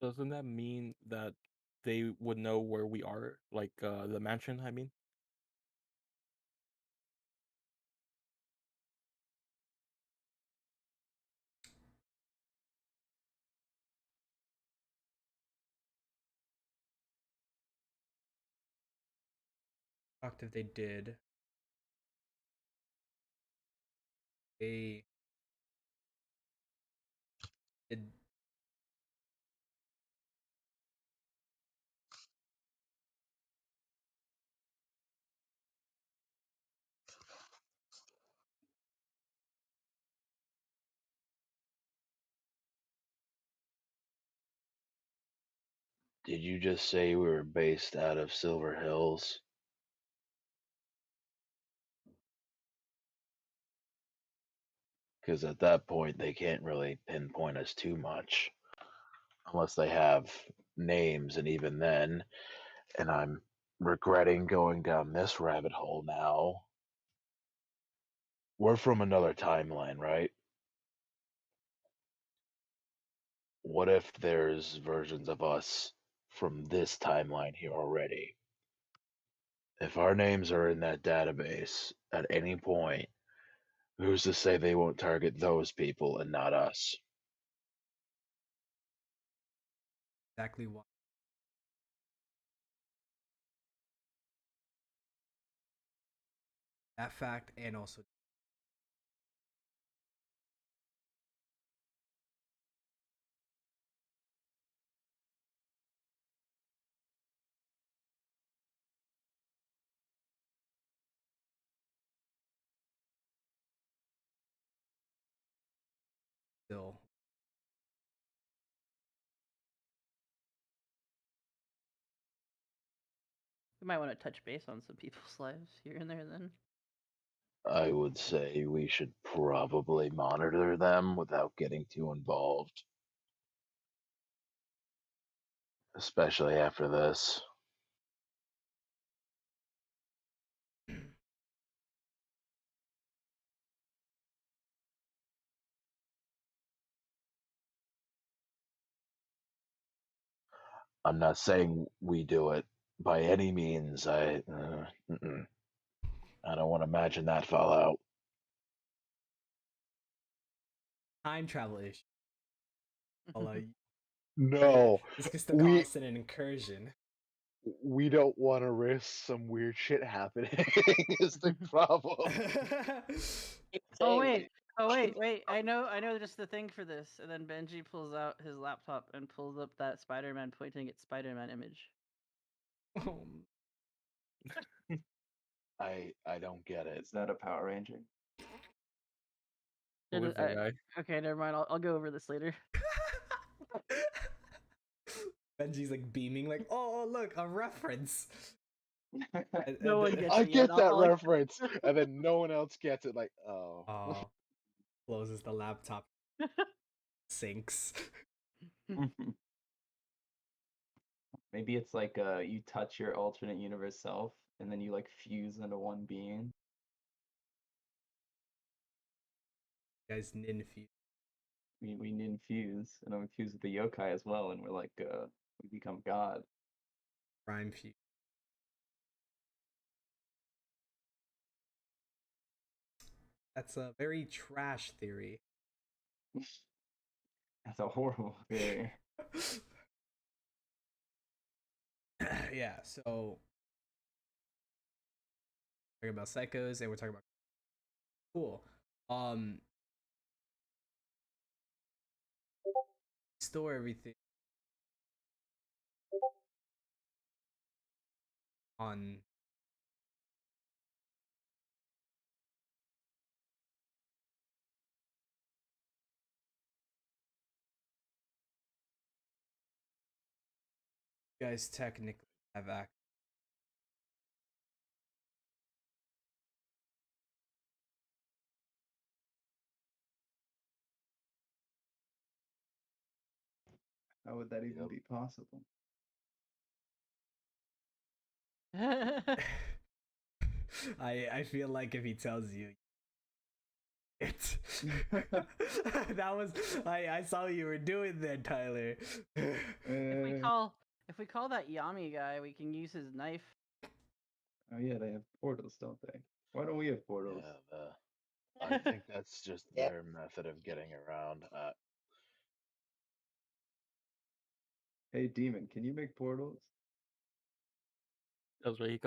Doesn't that mean that they would know where we are, like the mansion? I mean, Shocked if they did. They did. Did you just say we were based out of Silver Hills? Because at that point, they can't really pinpoint us too much. Unless they have names, and even then, and I'm regretting going down this rabbit hole now. We're from another timeline, right? What if there's versions of us from this timeline here already? If our names are in that database at any point, who's to say they won't target those people and not us? Exactly why. That fact, and also still. We might want to touch base on some people's lives here and there then. I would say we should probably monitor them without getting too involved. Especially after this. I'm not saying we do it by any means. I don't want to imagine that fallout. Time travel issue. No, This gets to we cause an incursion. we don't want to risk some weird shit happening. Is the problem? Oh wait, wait! I know just the thing for this. And then Benji pulls out his laptop and pulls up that Spider-Man pointing at Spider-Man image. I don't get it. Is that a Power Ranger? who is that guy? Okay, never mind. I'll go over this later. Benji's like beaming, like, oh look, a reference. No one gets I it yet. get that I'll reference, and then no one else gets it. Like, oh. Closes the laptop. Sinks. Maybe it's like you touch your alternate universe self, and then you like fuse into one being. You guys ninfuse. We infuse, and then we fuse with the yokai as well, and we're like we become God. Prime fuse. That's a very trash theory. That's a horrible theory. Yeah, so talking about psychos and we're talking about cool. Store everything on you guys technically have access. How would that even Yep. be possible? I feel like if he tells you it that was I saw what you were doing there, Tyler. If we call that Yami guy, we can use his knife. Oh yeah, they have portals, don't they? Why don't we have portals? Yeah, I think that's just Yep. their method of getting around. Hey, demon, can you make portals? That's right.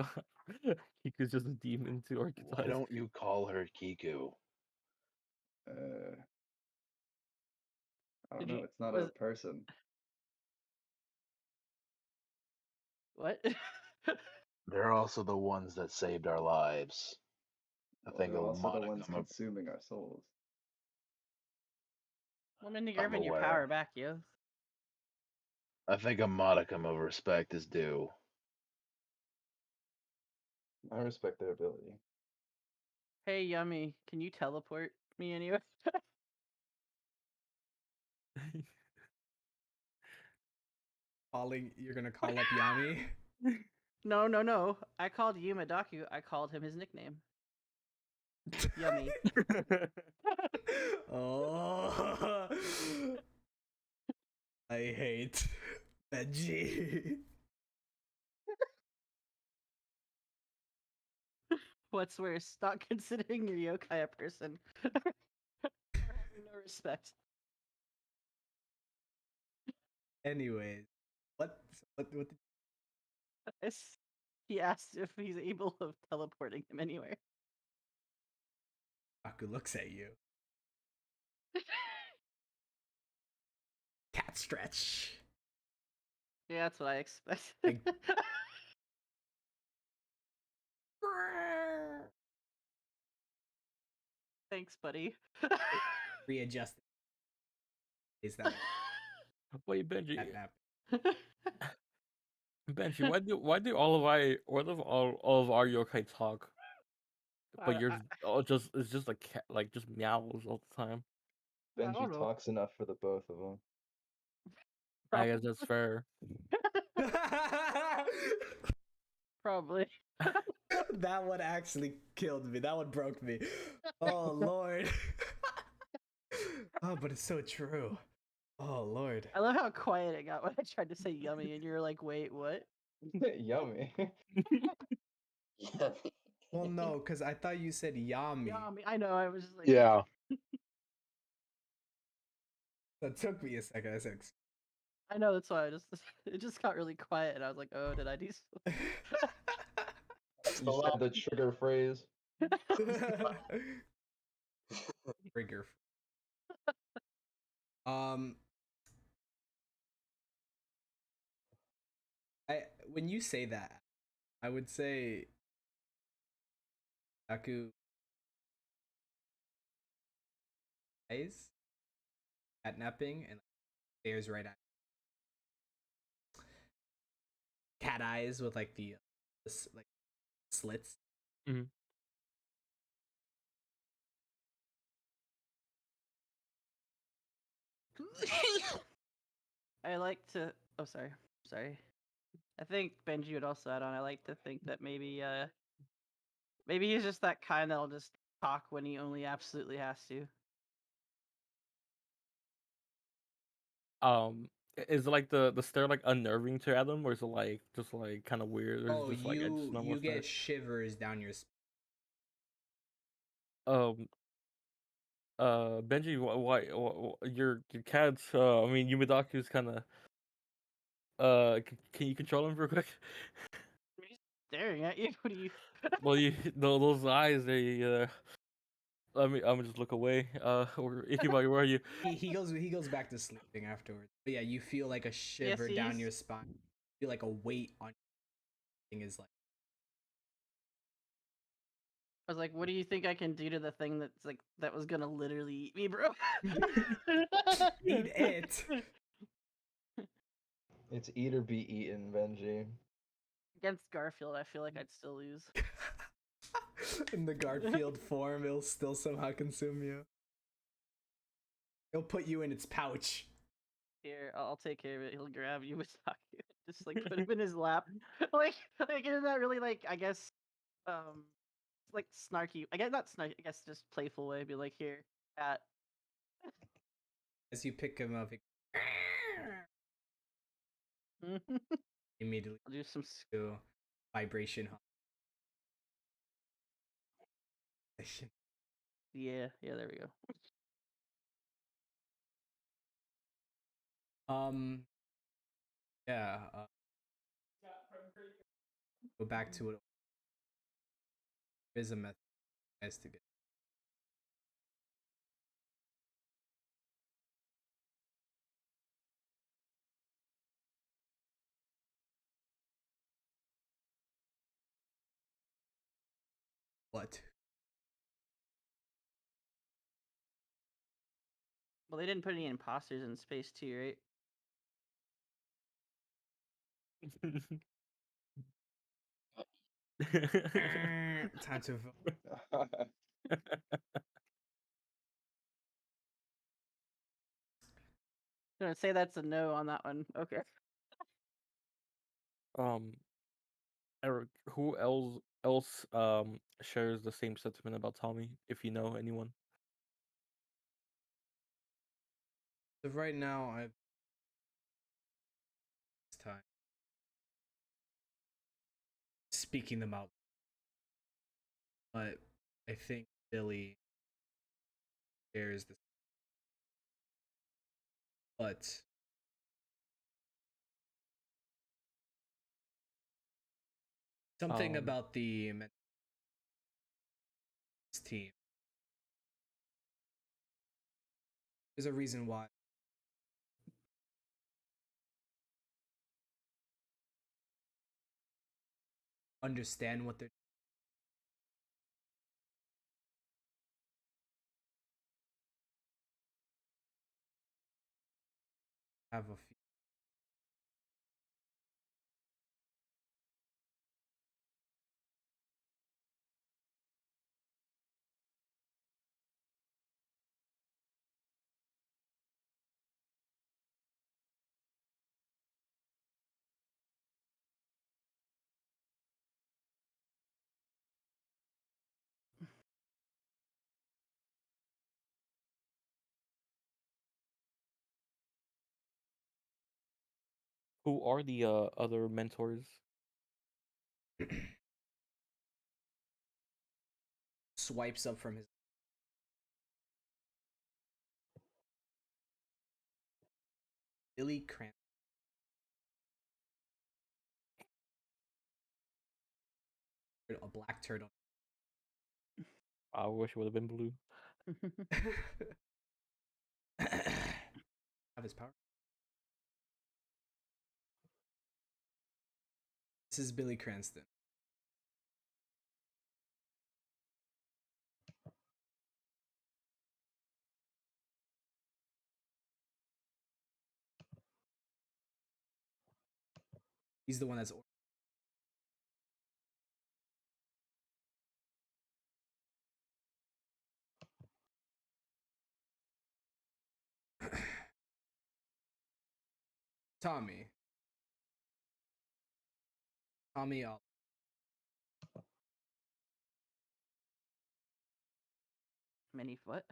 Kiku's just a demon to Why archetype. don't you call her Kiku? I don't Did know. you- It's not was- a person. What? They're also the ones that saved our lives. I Well, think they're a also the ones modicum of. consuming our souls. Well, Mindy, I'm you're giving your aware. power back, yo. I think a modicum of respect is due. I respect their ability. Hey, Yummy, can you teleport me anywhere? You're gonna call up Yami? No. I called Yuma Daku. I called him his nickname. Yummy. Oh, I hate Benji. What's worse, not considering your yokai a person, or having no respect? Anyways, what He asked if he's able of teleporting him anywhere. Aku looks at you. Cat stretch. Yeah, that's what I expect. Like- Thanks, buddy. Readjusted. Is that Wait, Benji. that nap? Benji, why do all of our yokai talk? But I- yours I- it's just like cat, like just meows all the time. I don't Benji know. talks enough for the both of them. I guess that's fair. Probably. That one actually killed me. That one broke me. Oh Lord. Oh, but it's so true. Oh Lord. I love how quiet it got when I tried to say yummy, and you're like, wait, what? Yummy. Well, no, because I thought you said Yami. Yummy. I know. I was just like, Yeah. That took me a second. I said, I know. That's why it just got really quiet, and I was like, oh, did I do something? You said the trigger phrase. Trigger. When you say that, I would say Aku eyes at napping and stares right at cat eyes with like the like slits. Mhm. I like to. Oh, sorry. I think Benji would also add on. I like to think that maybe he's just that kind that'll just talk when he only absolutely has to. Is like the stare like unnerving to Adam, or is it like just like kind of weird, or is Oh, it just like I just normal you stare? get shivers down your. Um, Benji, your cat's I mean Yumidaku's kind of can you control him real quick? He's staring at you. What do you? Well, those eyes, they I'm gonna just look away. Or Ikibagi, where are you? He goes back to sleeping afterwards. But yeah, you feel like a shiver down he's- your spine. You feel like a weight on your thing is like I was like, what do you think I can do to the thing that's like that was gonna literally eat me, bro? eat it. It's eat or be eaten, Benji. Against Garfield, I feel like I'd still lose. In the Garfield form, it'll still somehow consume you. It'll put you in its pouch. Here, I'll take care of it. He'll grab you with Taku, just like put him in his lap. like isn't that really like I guess like snarky? I guess not snarky. I guess just playful way. Be like, here, cat. As you pick him up, immediately I'll do some. do vibration. Yeah, there we go. Yeah. Go back to it. There's a method as to get. What? Well, they didn't put any imposters in space too, right? Time to vote. I'm gonna say that's a no on that one. Okay. Eric, who else shares the same sentiment about Tommy? If you know anyone. So right now, I've this time speaking them out, but I think Billy shares this. But something about the team. There's a reason why. Understand what they're have a few. Who are the other mentors? Swipes up from his Billy Cramp. A black turtle. I wish it would have been blue. Have his power. This is Billy Cranston. He's the one that's Tommy. Tommy. Many foot.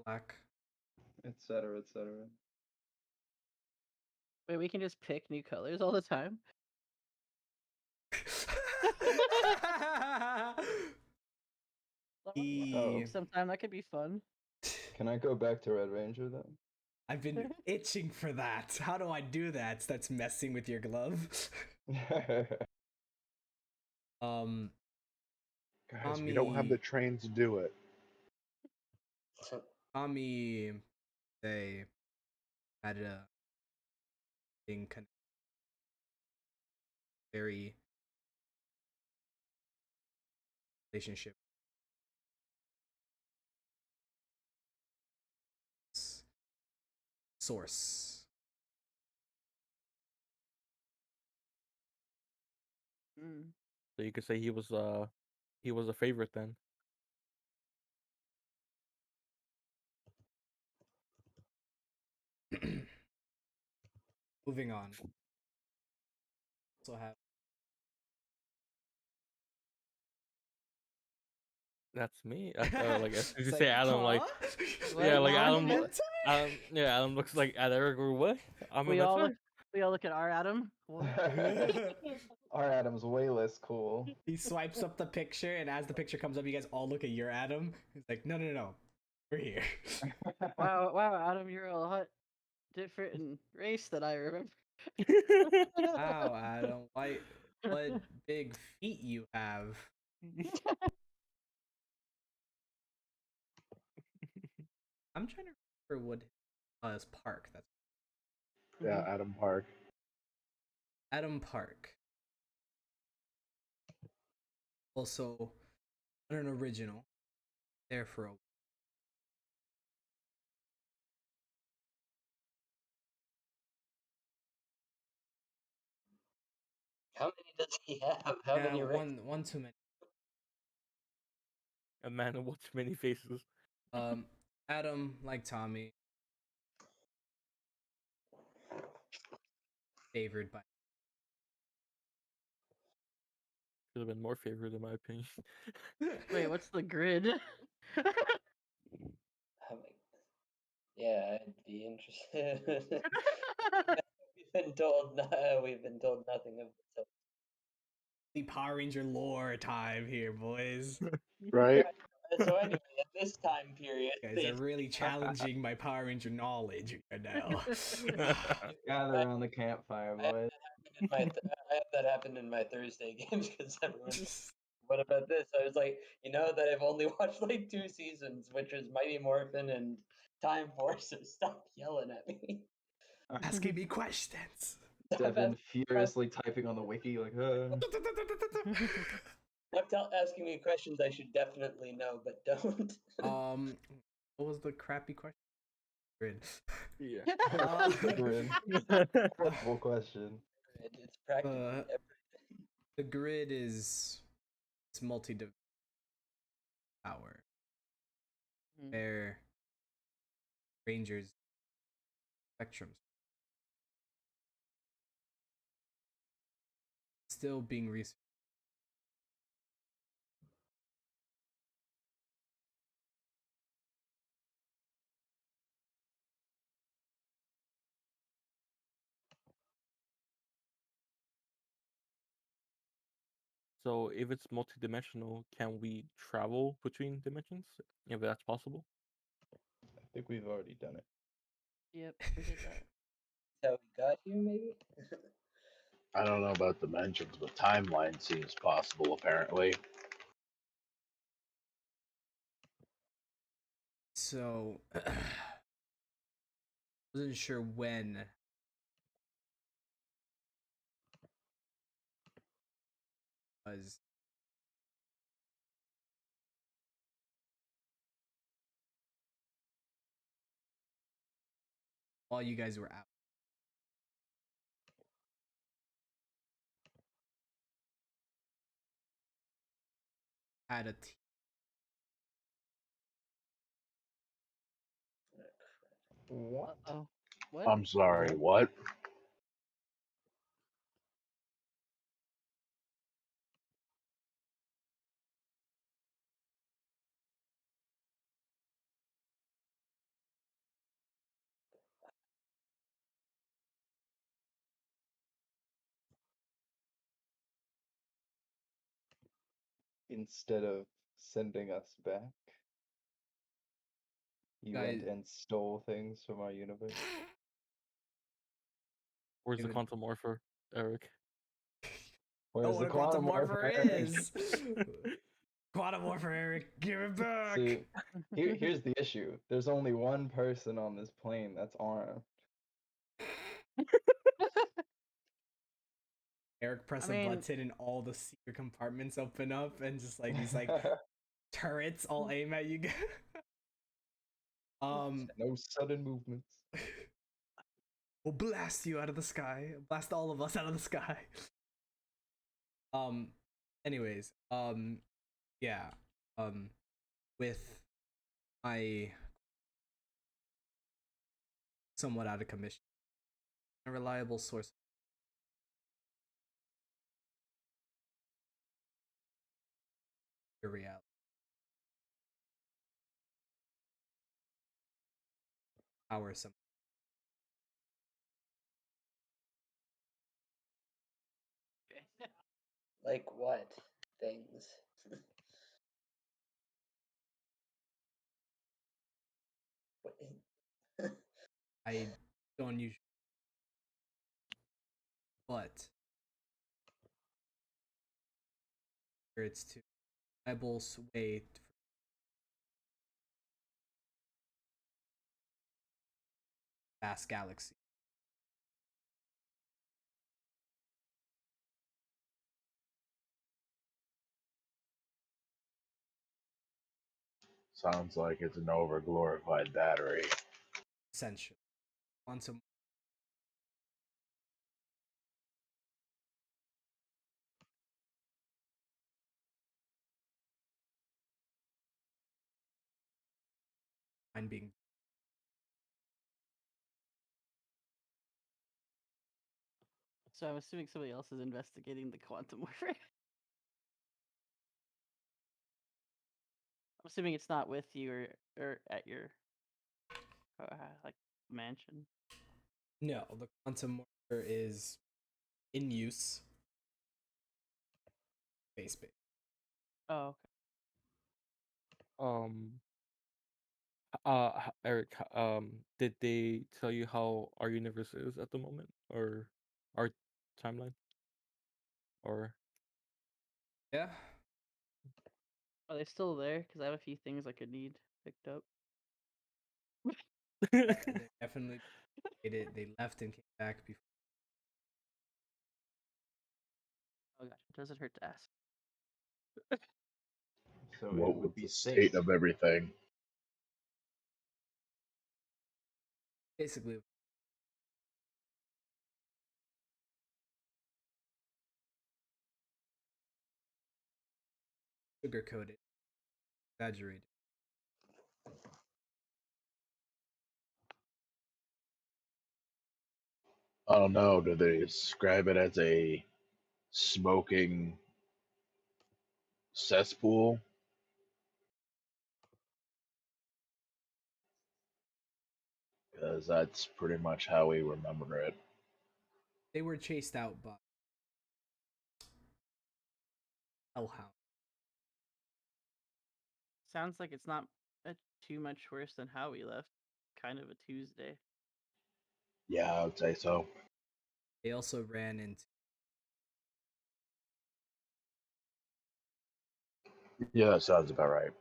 black. etc., etc. Wait, we can just pick new colors all the time. E- Sometime that could be fun. Can I go back to Red Ranger then? I've been itching for that. How do I do that? Starts messing with your glove. Guys, we don't have the train to do it. Tommy, they had a thing very relationship source. So you could say he was a favorite then. Moving on. Also have That's me. Like as soon as you It's say like, Adam, like huh? yeah, like What? Adam looks like at Eric or what? I'm We a all mentor. look at our Adam. What? Our Adam's way less cool. He swipes up the picture, and as the picture comes up, you guys all look at your Adam. He's like, no, we're here. Wow, Adam, you're a lot different in race than I remember. Wow, Adam, what big feet you have. I'm trying to remember what his park. That's Yeah, Adam Park. Adam Park. Also, an original. There for a while. How many does he have? How many ranks? One too many. A man with too many faces. Adam, like Tommy, favored by. Should have been more favored in my opinion. Wait, what's the grid? How many- Yeah, I'd be interested. We've been told nothing of this. The Power Ranger lore time here, boys. Right? So anyway, at this time period, You guys are really challenging my Power Ranger knowledge right now. Gather around the campfire, boys. I had that happen in my Thursday games because everyone's what about this? I was like, that I've only watched like 2 seasons, which was Mighty Morphin and Time Force, so stop yelling at me. Asking me questions. Devin furiously typing on the wiki like, Stop asking me questions I should definitely know, but don't. What was the crappy question? Grid. Yeah. Grid. Horrible question. It's practically everything. The grid is it's multi power. Where Rangers spectrums still being researched. So if it's multidimensional, can we travel between dimensions? If that's possible? I think we've already done it. Yep, we did that. How we got here, maybe? I don't know about dimensions, but timeline seems possible, apparently. So wasn't sure when was while you guys were out. Had a What? Uh-oh. What? I'm sorry, what? instead of sending us back, you went Guys- and stole things from our universe. Where's the Even- quantum morpher, Eric? Oh, Where's what the a quantum morpher Eric? is! Quantum morpher, Eric, give it back! See, here's the issue. There's only one person on this plane that's armed. Eric press I a mean- button and all the secret compartments open up and just like these like turrets all aim at you. No sudden movements. We'll blast you out of the sky. Blast all of us out of the sky. Anyways, yeah. With my somewhat out of commission, a reliable source of your reality. Power some. Like what things? What- I don't usually, but it's to reliable way for vast galaxy. Sounds like it's an overglorified battery. Essentially, quantum. Mind being So I'm assuming somebody else is investigating the quantum morpher. I'm assuming it's not with you or at your like mansion. no, the quantum morpher is in use. Space. Oh, okay. Eric, did they tell you how our universe is at the moment, or our timeline, or? Yeah, Are they still there? Because I have a few things I could need picked up. they definitely did it. They left and came back before. Oh gosh, it doesn't hurt to ask. So What it was would be the safe. state of everything? Basically, sugar coated, exaggerated. I don't know. Do they describe it as a smoking cesspool? Because that's pretty much how we remember it. They were chased out by hellhound. Sounds like it's not too much worse than how we left. Kind of a Tuesday. Yeah, I would say so. They also ran into Yeah, that sounds about right.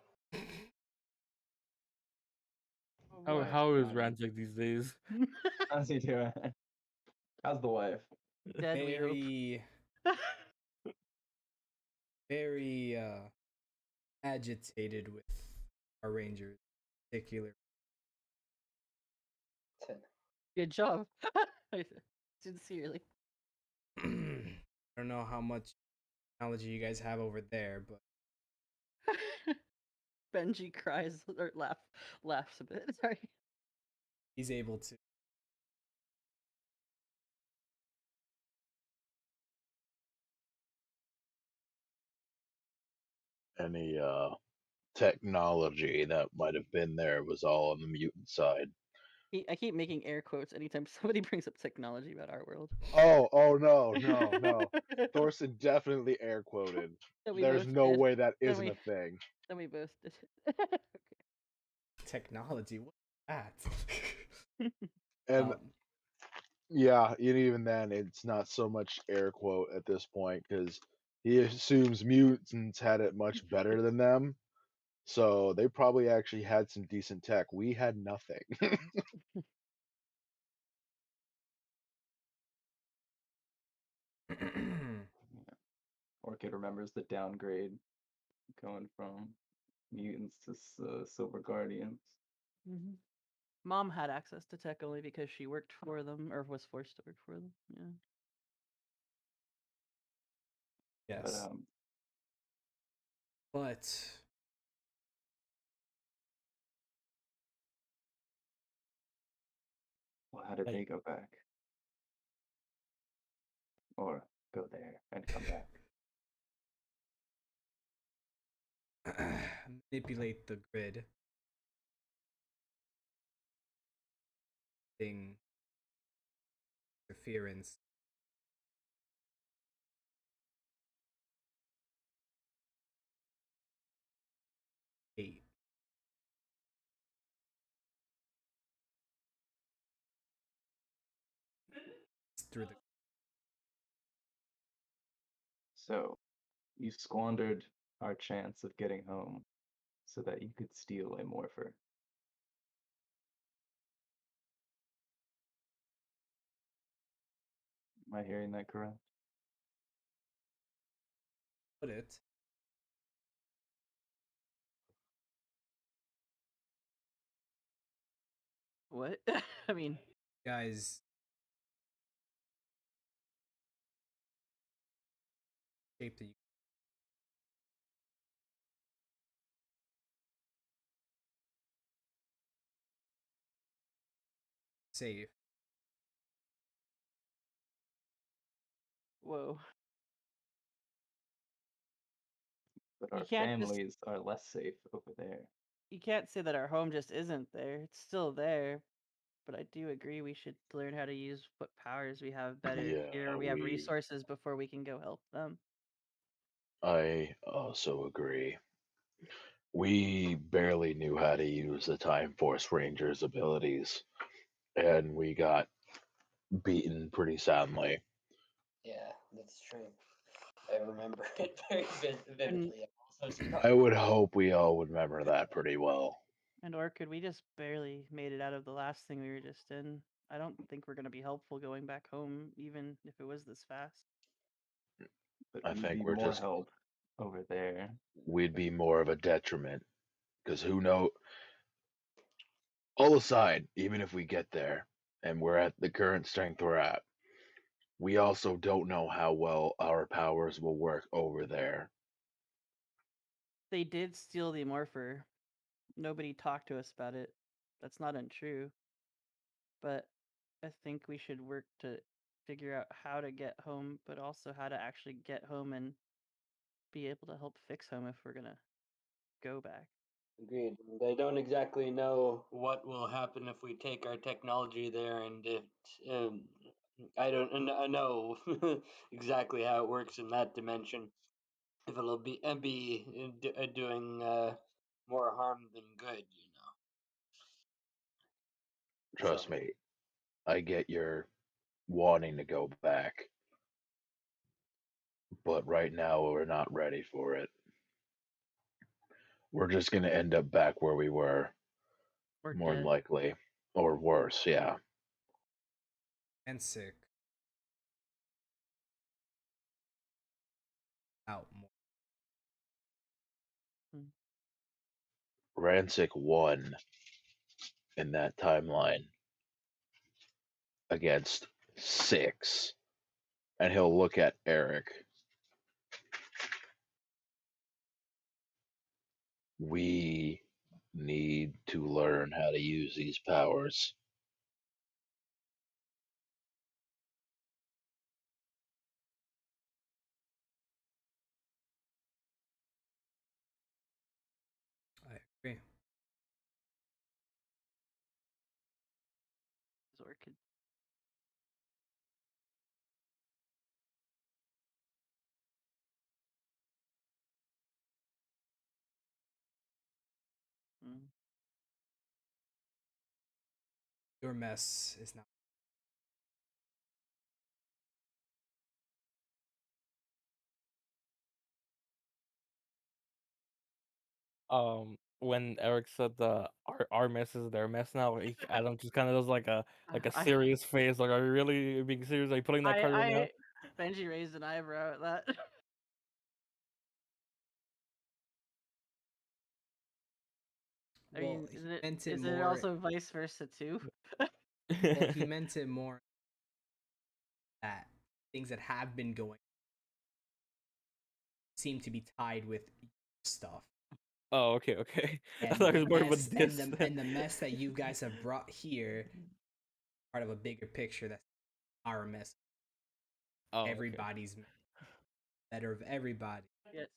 How what? how is God. Ransik these days? How's he doing? How's the wife? Dead, we hope. very agitated with our rangers, in particular. Good job. Sincerely. I don't know how much technology you guys have over there, but Benji cries or laughs a bit. Sorry. he's able to. Any technology that might have been there was all on the mutant side. I keep making air quotes anytime somebody brings up technology about our world. Oh no. Thorson definitely air quoted. That we There's both no did. way that Then isn't we- a thing. Then we both did. Technology, what's that? And um, yeah, and even then, it's not so much air quote at this point because he assumes mutants had it much better than them. So they probably actually had some decent tech. We had nothing. Orchid remembers the downgrade going from mutants to silver guardians. Mhm. Mom had access to tech only because she worked for them or was forced to work for them. Yeah. But yes, but well, how did Like- they go back? Or go there and come back? manipulate the grid thing interference. Eight. Through the So you squandered our chance of getting home so that you could steal a morpher. Am I hearing that correct? put it. What? I mean, Guys shape the safe. whoa. But You our can't just families are less safe over there. you can't say that our home just isn't there. It's still there. But I do agree we should learn how to use what powers we have better Yeah, here. We have resources before we can go help them. I also agree. We barely knew how to use the Time Force Rangers' abilities, and we got beaten pretty soundly. Yeah, that's true. I remember it very vividly. I'm also surprised. I would hope we all would remember that pretty well. And Orchid, we just barely made it out of the last thing we were just in. I don't think we're gonna be helpful going back home, even if it was this fast. But I we'd think be we're more just help over there. we'd be more of a detriment because who know? All aside, even if we get there and we're at the current strength we're at, we also don't know how well our powers will work over there. They did steal the Morpher. Nobody talked to us about it. That's not untrue. But I think we should work to figure out how to get home, but also how to actually get home and be able to help fix home if we're gonna go back. Agreed. And I don't exactly know what will happen if we take our technology there, and I don't know exactly how it works in that dimension. If it'll be doing more harm than good, you know. Trust So, me, I get your wanting to go back, but right now we're not ready for it. We're just going to end up back where we were, We're more than dead. likely, or worse, yeah. Ransik out more. Hmm. Ransik won in that timeline against 6, and he'll look at Eric. We need to learn how to use these powers. I agree. orchid. Mm. Your mess is not. When Eric said our mess is their mess now, Adam just kind of does like a I serious face, like, are you really being serious? Are you putting that card right now? Benji raised an eyebrow at that. I Well, mean, he is it meant it is it more. also vice versa too? Well, he meant it more that things that have been going seem to be tied with stuff. Oh, okay, okay. I And thought it the was more of a mess diss. and the mess that you guys have brought here, part of a bigger picture that's our mess. Oh, okay. Everybody's better of everybody. Yes.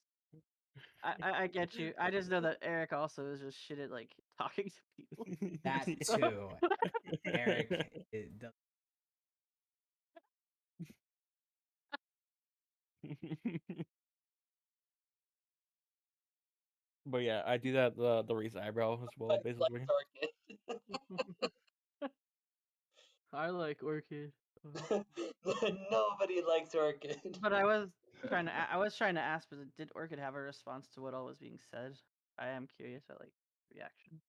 I get you. I just know that Eric also is just shit at like talking to people. That too. Eric, But yeah, I do that the raised eyebrow as well, basically. I like orchid. Nobody likes orchid. But I was trying to ask, but did orchid have a response to what all was being said? I am curious at like reaction.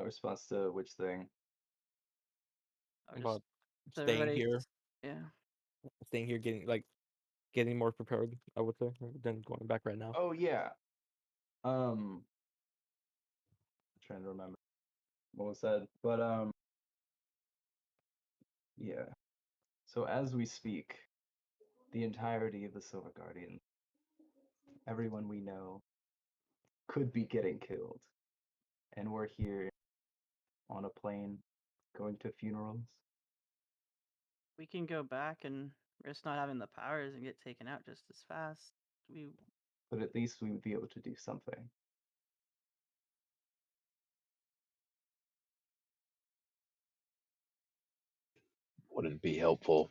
Response to which thing? Or just About so staying everybody- here, Yeah. getting more prepared, I would say, than going back right now. Oh yeah. I'm trying to remember what was said, but yeah. So as we speak, the entirety of the Silver Guardian, everyone we know, could be getting killed, and we're here on a plane going to funerals. We can go back and risk not having the powers and get taken out just as fast. But at least we would be able to do something. Wouldn't be helpful.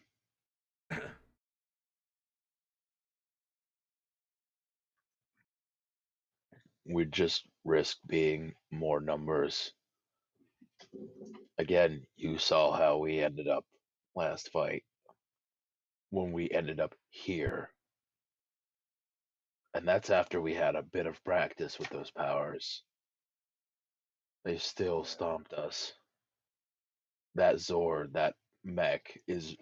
We'd just risk being more numbers. Again, you saw how we ended up last fight when we ended up here. And that's after we had a bit of practice with those powers. They still stomped us. That Zord, that mech is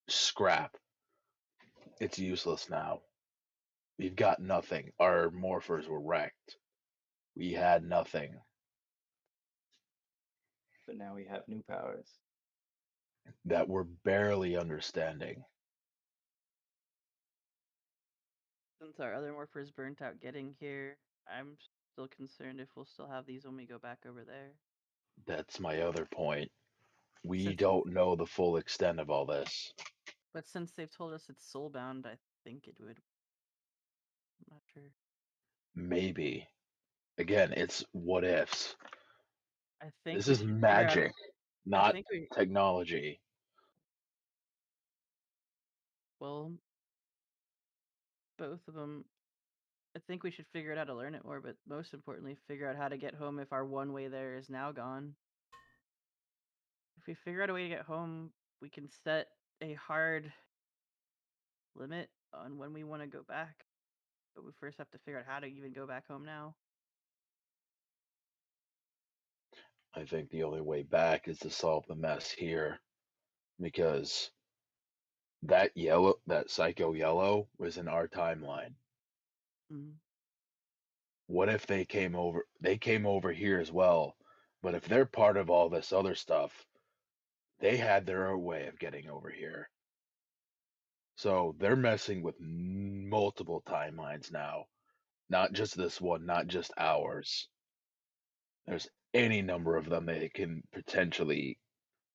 scrap. It's useless now. We've got nothing. Our morphers were wrecked. We had nothing. But now we have new powers. That we're barely understanding. Since our other morphers burnt out getting here, I'm still concerned if we'll still have these when we go back over there. That's my other point. We Since- don't know the full extent of all this. But since they've told us it's soulbound, I think it would. I'm not sure. Maybe. Again, it's what ifs. I think This we is should figure out- magic, I not think technology. Well, both of them. I think we should figure out how to learn it more, but most importantly, figure out how to get home if our one way there is now gone. If we figure out a way to get home, we can set a hard limit on when we want to go back. But we first have to figure out how to even go back home now. I think the only way back is to solve the mess here. Because that psycho yellow was in our timeline. Mm. What if they came over here as well? But if they're part of all this other stuff, they had their own way of getting over here. So they're messing with multiple timelines now. Not just this one, not just ours. There's any number of them they can potentially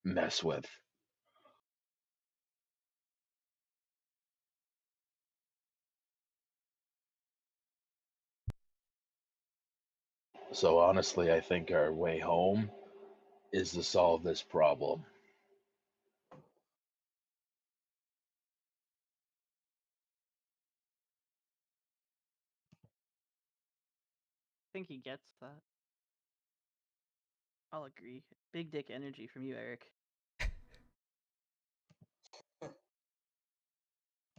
mess with. So honestly, I think our way home is to solve this problem. I think he gets that. I'll agree. Big dick energy from you, Eric.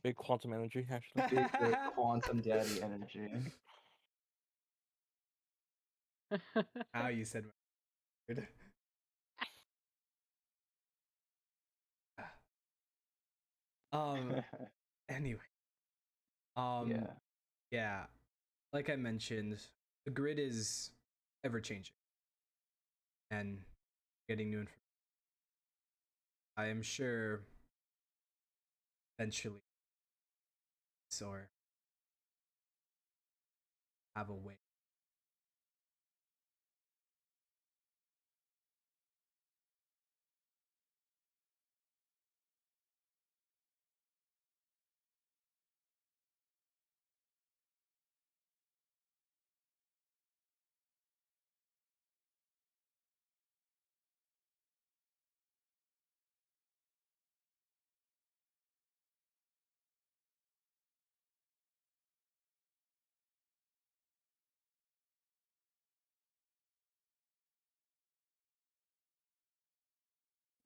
Big quantum energy, actually. Big dick quantum daddy energy. How you said my word. Anyway. Yeah. Yeah. Like I mentioned, the grid is ever changing and getting new information. I am sure eventually or have a way.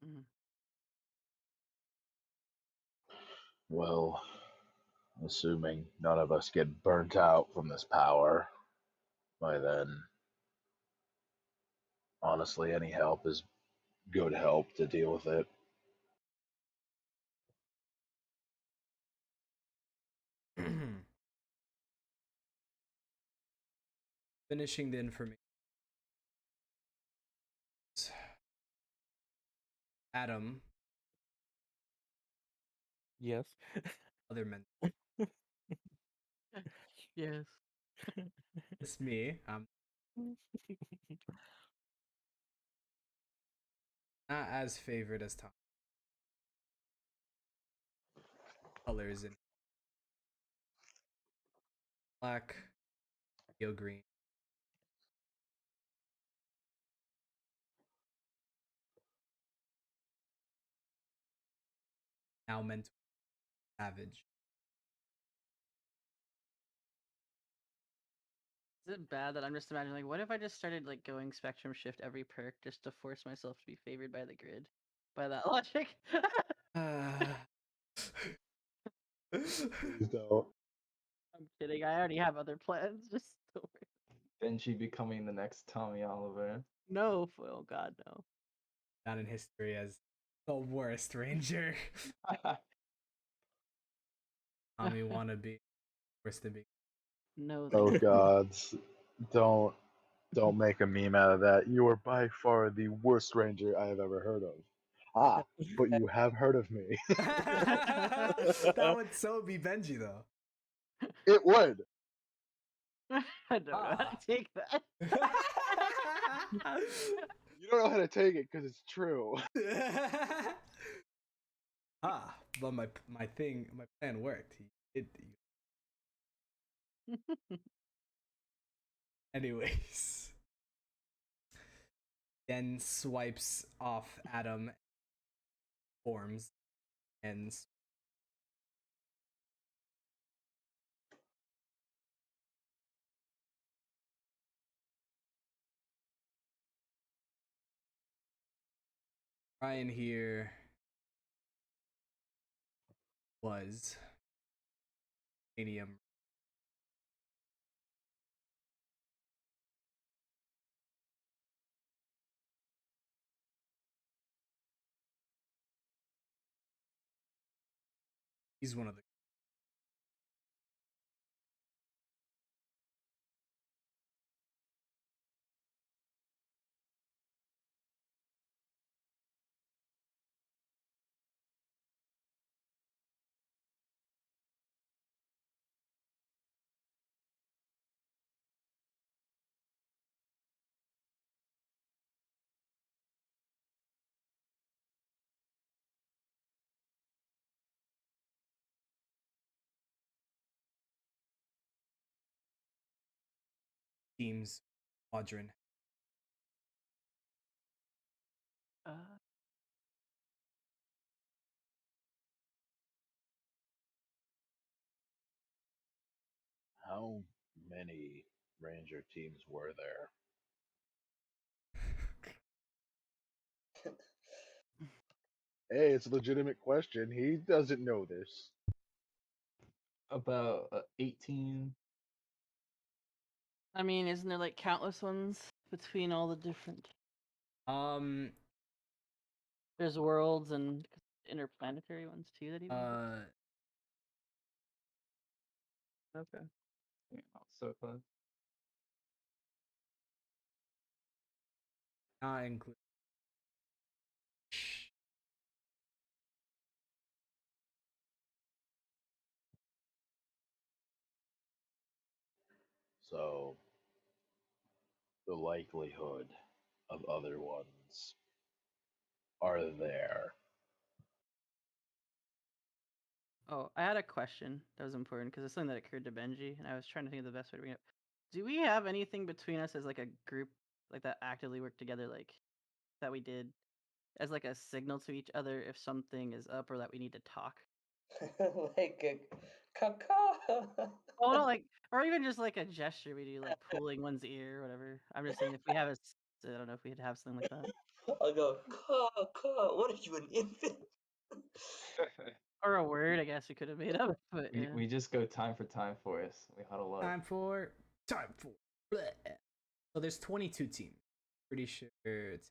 Mm. Well, assuming none of us get burnt out from this power, by then, honestly, any help is good help to deal with it. Finishing the information. Adam, Yes. other men. Yes. It's me. Not as favored as Tom. Colors in black, teal green. Now meant to be savage. Is it bad that I'm just imagining, like, what if I just started, like, going spectrum shift every perk just to force myself to be favored by the grid? By that logic? Please don't. I'm kidding. I already have other plans. Just don't worry. Benji becoming the next Tommy Oliver. No. Oh, God, no. Not in history as the worst ranger. Tommy wannabe. Worst to be. No, Oh thank you. gods, don't make a meme out of that. You are by far the worst ranger I have ever heard of. Ah, but you have heard of me. That would so be Benji though. It would. I don't know how to take that. You don't know how to take it because it's true. But my plan worked. Anyways, then swipes off Adam, forms, and Ryan here was Stadium. He's one of the team's quadrant. How many ranger teams were there? Hey, it's a legitimate question. He doesn't know this. About 18. I mean, isn't there like countless ones between all the different? Um, There's worlds and interplanetary ones too that even. Okay. Yeah, so close. not include. So, the likelihood of other ones are there. Oh, I had a question that was important because it's something that occurred to Benji, and I was trying to think of the best way to bring it up. Do we have anything between us as like a group, like that actively work together, like that we did, as like a signal to each other if something is up or that we need to talk? Like a caca. Oh no, like, or even just like a gesture we do, like pulling one's ear or whatever. I'm just saying if we have I don't know if we'd have something like that. I'll go, caw. What are you, an infant? Or a word, I guess we could have made up, but yeah. we just go time for time for us. We huddle up. Time for. Bleh. So there's 22 teams. Pretty sure it's.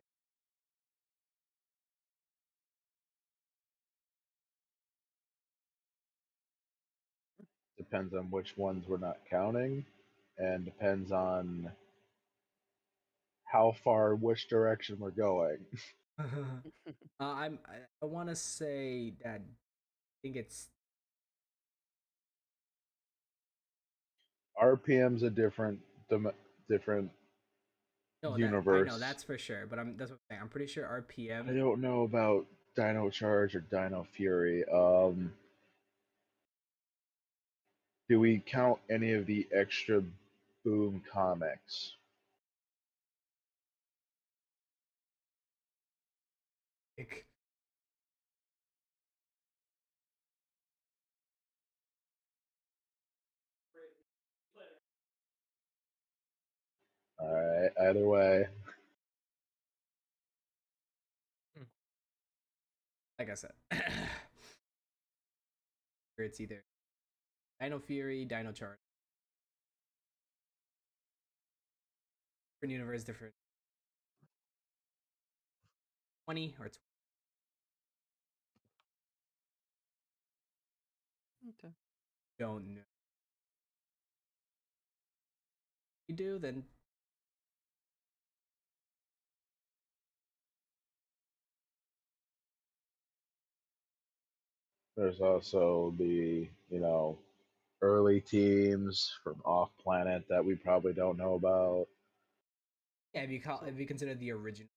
Depends on which ones we're not counting, and depends on how far, which direction we're going. I want to say that I think it's RPM's a different no that I know universe. that's for sure, but that's what I'm saying. I'm pretty sure I RPM. don't know about Dino Charge or Dino Fury. Do we count any of the extra Boom comics? Like, All right. Either way, like I said, it's either Dino Fury, Dino Charge. Different universe, different 20 or 20. Okay. Don't know. You do then. there's also the early teams from off planet that we probably don't know about. Yeah, if you consider the original.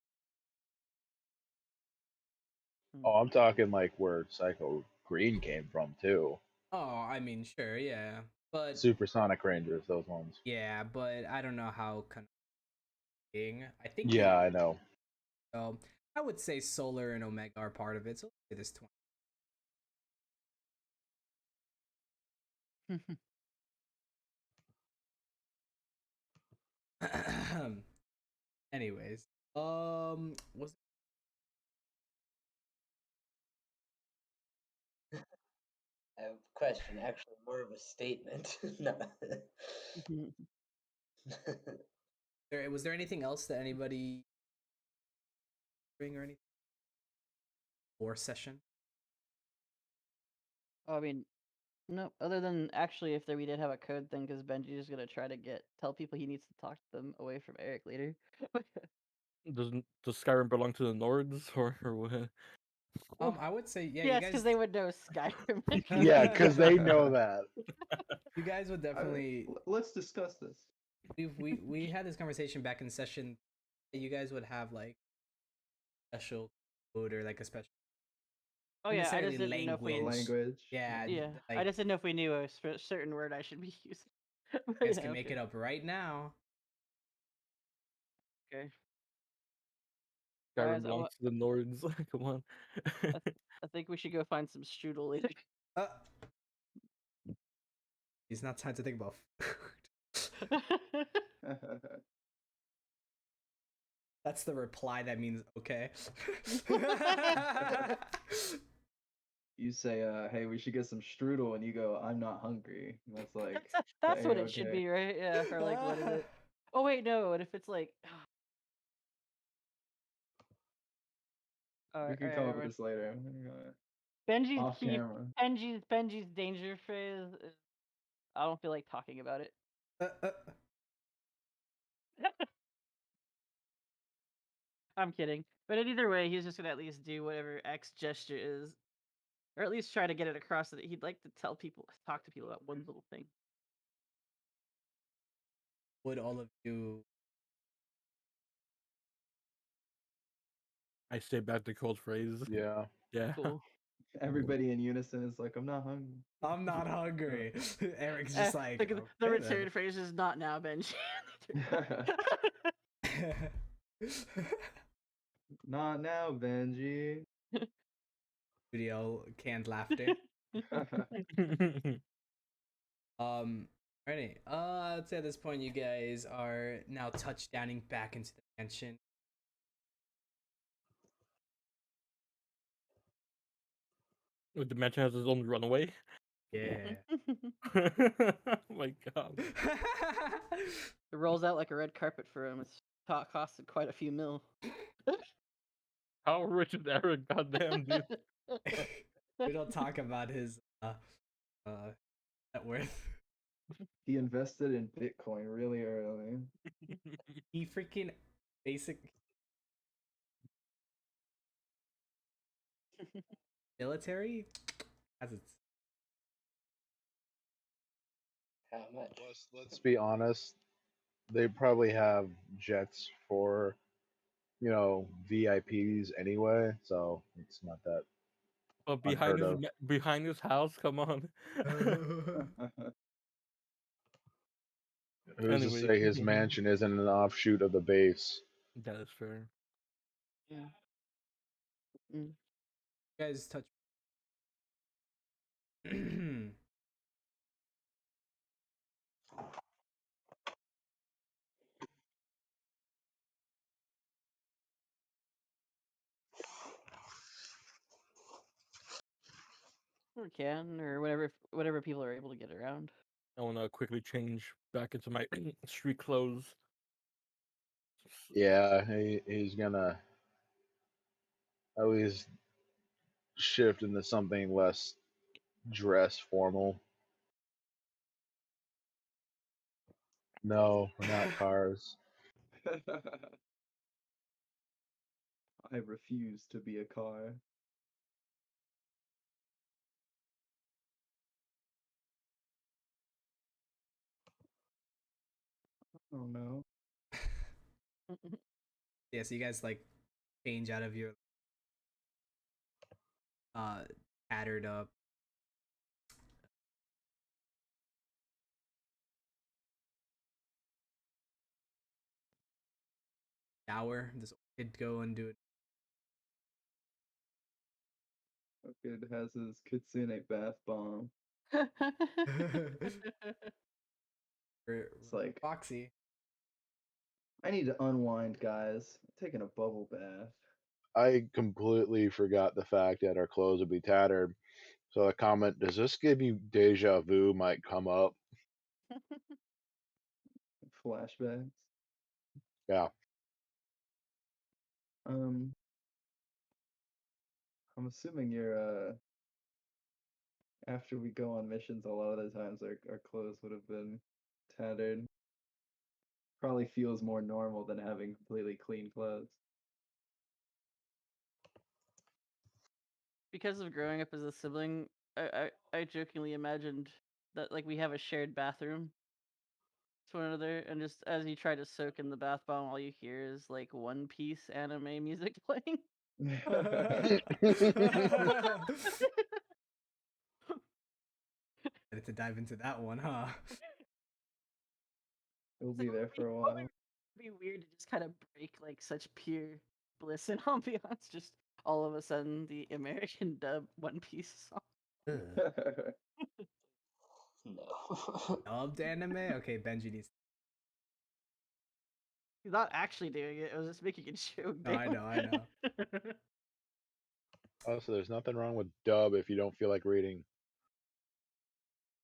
Oh, I'm talking like where Psycho Green came from too. Oh, I mean, sure, yeah, but Supersonic Rangers, those ones. yeah, but I don't know how connecting. I think Yeah, I know. so. I would say Solar and Omega are part of it. So let's say this 20. Anyways, was I have a question, actually more of a statement. No. there anything else that anybody bring or anything or session? Oh, I mean, no. Other than actually, if there we did have a code thing, because Benji's gonna try to tell people he needs to talk to them away from Eric later. Does Skyrim belong to the Nords or what? I would say yeah. You Yes, guys. because they would know Skyrim. Yeah, because they know that. You guys would definitely. Let's discuss this. We had this conversation back in session. You guys would have like special code or like a special. Oh yeah, I necessarily just didn't know if we. Language. Yeah, Yeah, I like just didn't know if we knew a certain word I should be using. you guys can make it up right now. Okay. Skyrim Guys, belongs to the Nords. Come on. I think we should go find some strudel later. Uh, He's not time to think about food. That's the reply that means okay. You say, hey, we should get some strudel, and you go, I'm not hungry. And that's like, That's the what it should A-okay. be, right? Yeah, or like, what is it? Oh wait, no. What if it's like? We can come up with this later. Benji's Off key. camera. Benji's danger phrase. I don't feel like talking about it. I'm kidding. But in either way, he's just gonna at least do whatever X gesture is, or at least try to get it across that he'd like to talk to people about one little thing. Would all of you? I say back the cold phrase. Yeah. Yeah. Cool. Everybody in unison is like, I'm not hungry. I'm not hungry. Eric's just like the okay, return phrase is not now, Benji. Not now, Benji. Studio canned laughter. Ready. I'd say at this point you guys are now touchdowning back into the mansion. With the mansion has his own runaway. Yeah. Oh my god. It rolls out like a red carpet for him. It's costed quite a few mil. How rich is Eric? Goddamn, dude. We don't talk about his net worth. He invested in Bitcoin really early. He freaking basic military has its How much? Let's be honest. They probably have jets for, VIPs anyway, so it's not that But unheard of. behind his house, come on. Who's to Anyway, say his continue. mansion isn't an offshoot of the base? That is fair. Yeah. You guys touch. Or can, or whatever people are able to get around. I want to quickly change back into my street clothes. Yeah, he's gonna at least shift into something less dress formal. No, we're not cars. I refuse to be a car. Oh no. Yeah, so you guys like change out of your tattered up shower. This kid go and do it. Kid has his Kitsune bath bomb. It's like, Foxy. I need to unwind, guys. I'm taking a bubble bath. I completely forgot the fact that our clothes would be tattered. So the comment, does this give you deja vu, might come up. Flashbacks. Yeah. I'm assuming you're after we go on missions, a lot of the times our clothes would have been tattered. Probably feels more normal than having completely clean clothes. Because of growing up as a sibling, I jokingly imagined that like we have a shared bathroom to one another, and just as you try to soak in the bath bomb, all you hear is like One Piece anime music playing. Ready to dive into that one, huh? We'll be there for a while. It'd be weird to just kind of break like such pure bliss and ambiance. Just all of a sudden, the American dub One Piece song. No. Dubbed anime? Okay, Benji needs. He's not actually doing it. I was just making a joke. No, I know, I know. Oh, so there's nothing wrong with dub if you don't feel like reading.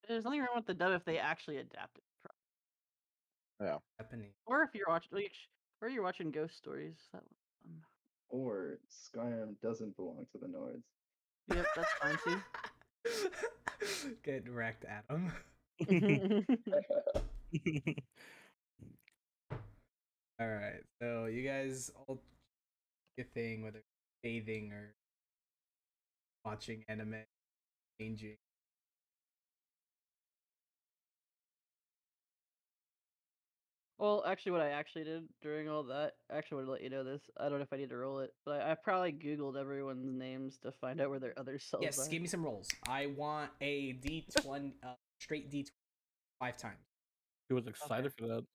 There's nothing wrong with the dub if they actually adapt it. Yeah. Japanese. Or if you're watching, or you're watching Ghost Stories. That one. Or Skyrim doesn't belong to the Nords. Yep, that's fine too. Get wrecked, Adam. All right, so you guys all do your thing, whether bathing or watching anime, changing. Well, actually, what I actually did during all that, I actually want to let you know this. I don't know if I need to roll it, but I probably Googled everyone's names to find out where their other selves Yes, are. give me some rolls. I want a D20, straight D20, 5 times. He was excited for that.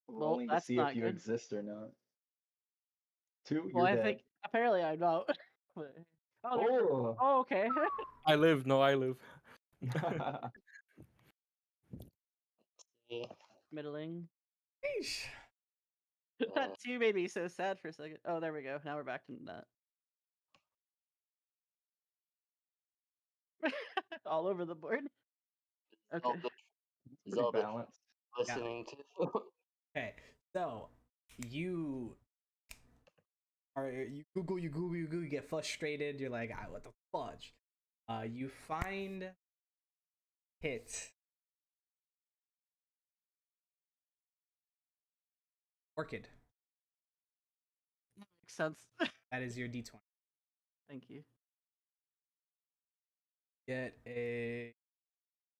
Well, Rolling to that's see not if you good. exist or not. 2, Well, you're I dead. think apparently I'm not. But- Oh! oh, okay. I live. No, I live. Yeah. Middling. Sheesh. That too made me so sad for a second. Oh, there we go. Now we're back to that. All over the board. Okay. All good. Pretty All good balanced. listening to. Okay, so you you get frustrated. You're like, ah, what the fudge? You find hit orchid. Makes sense. That is your D20. Thank you. Get a.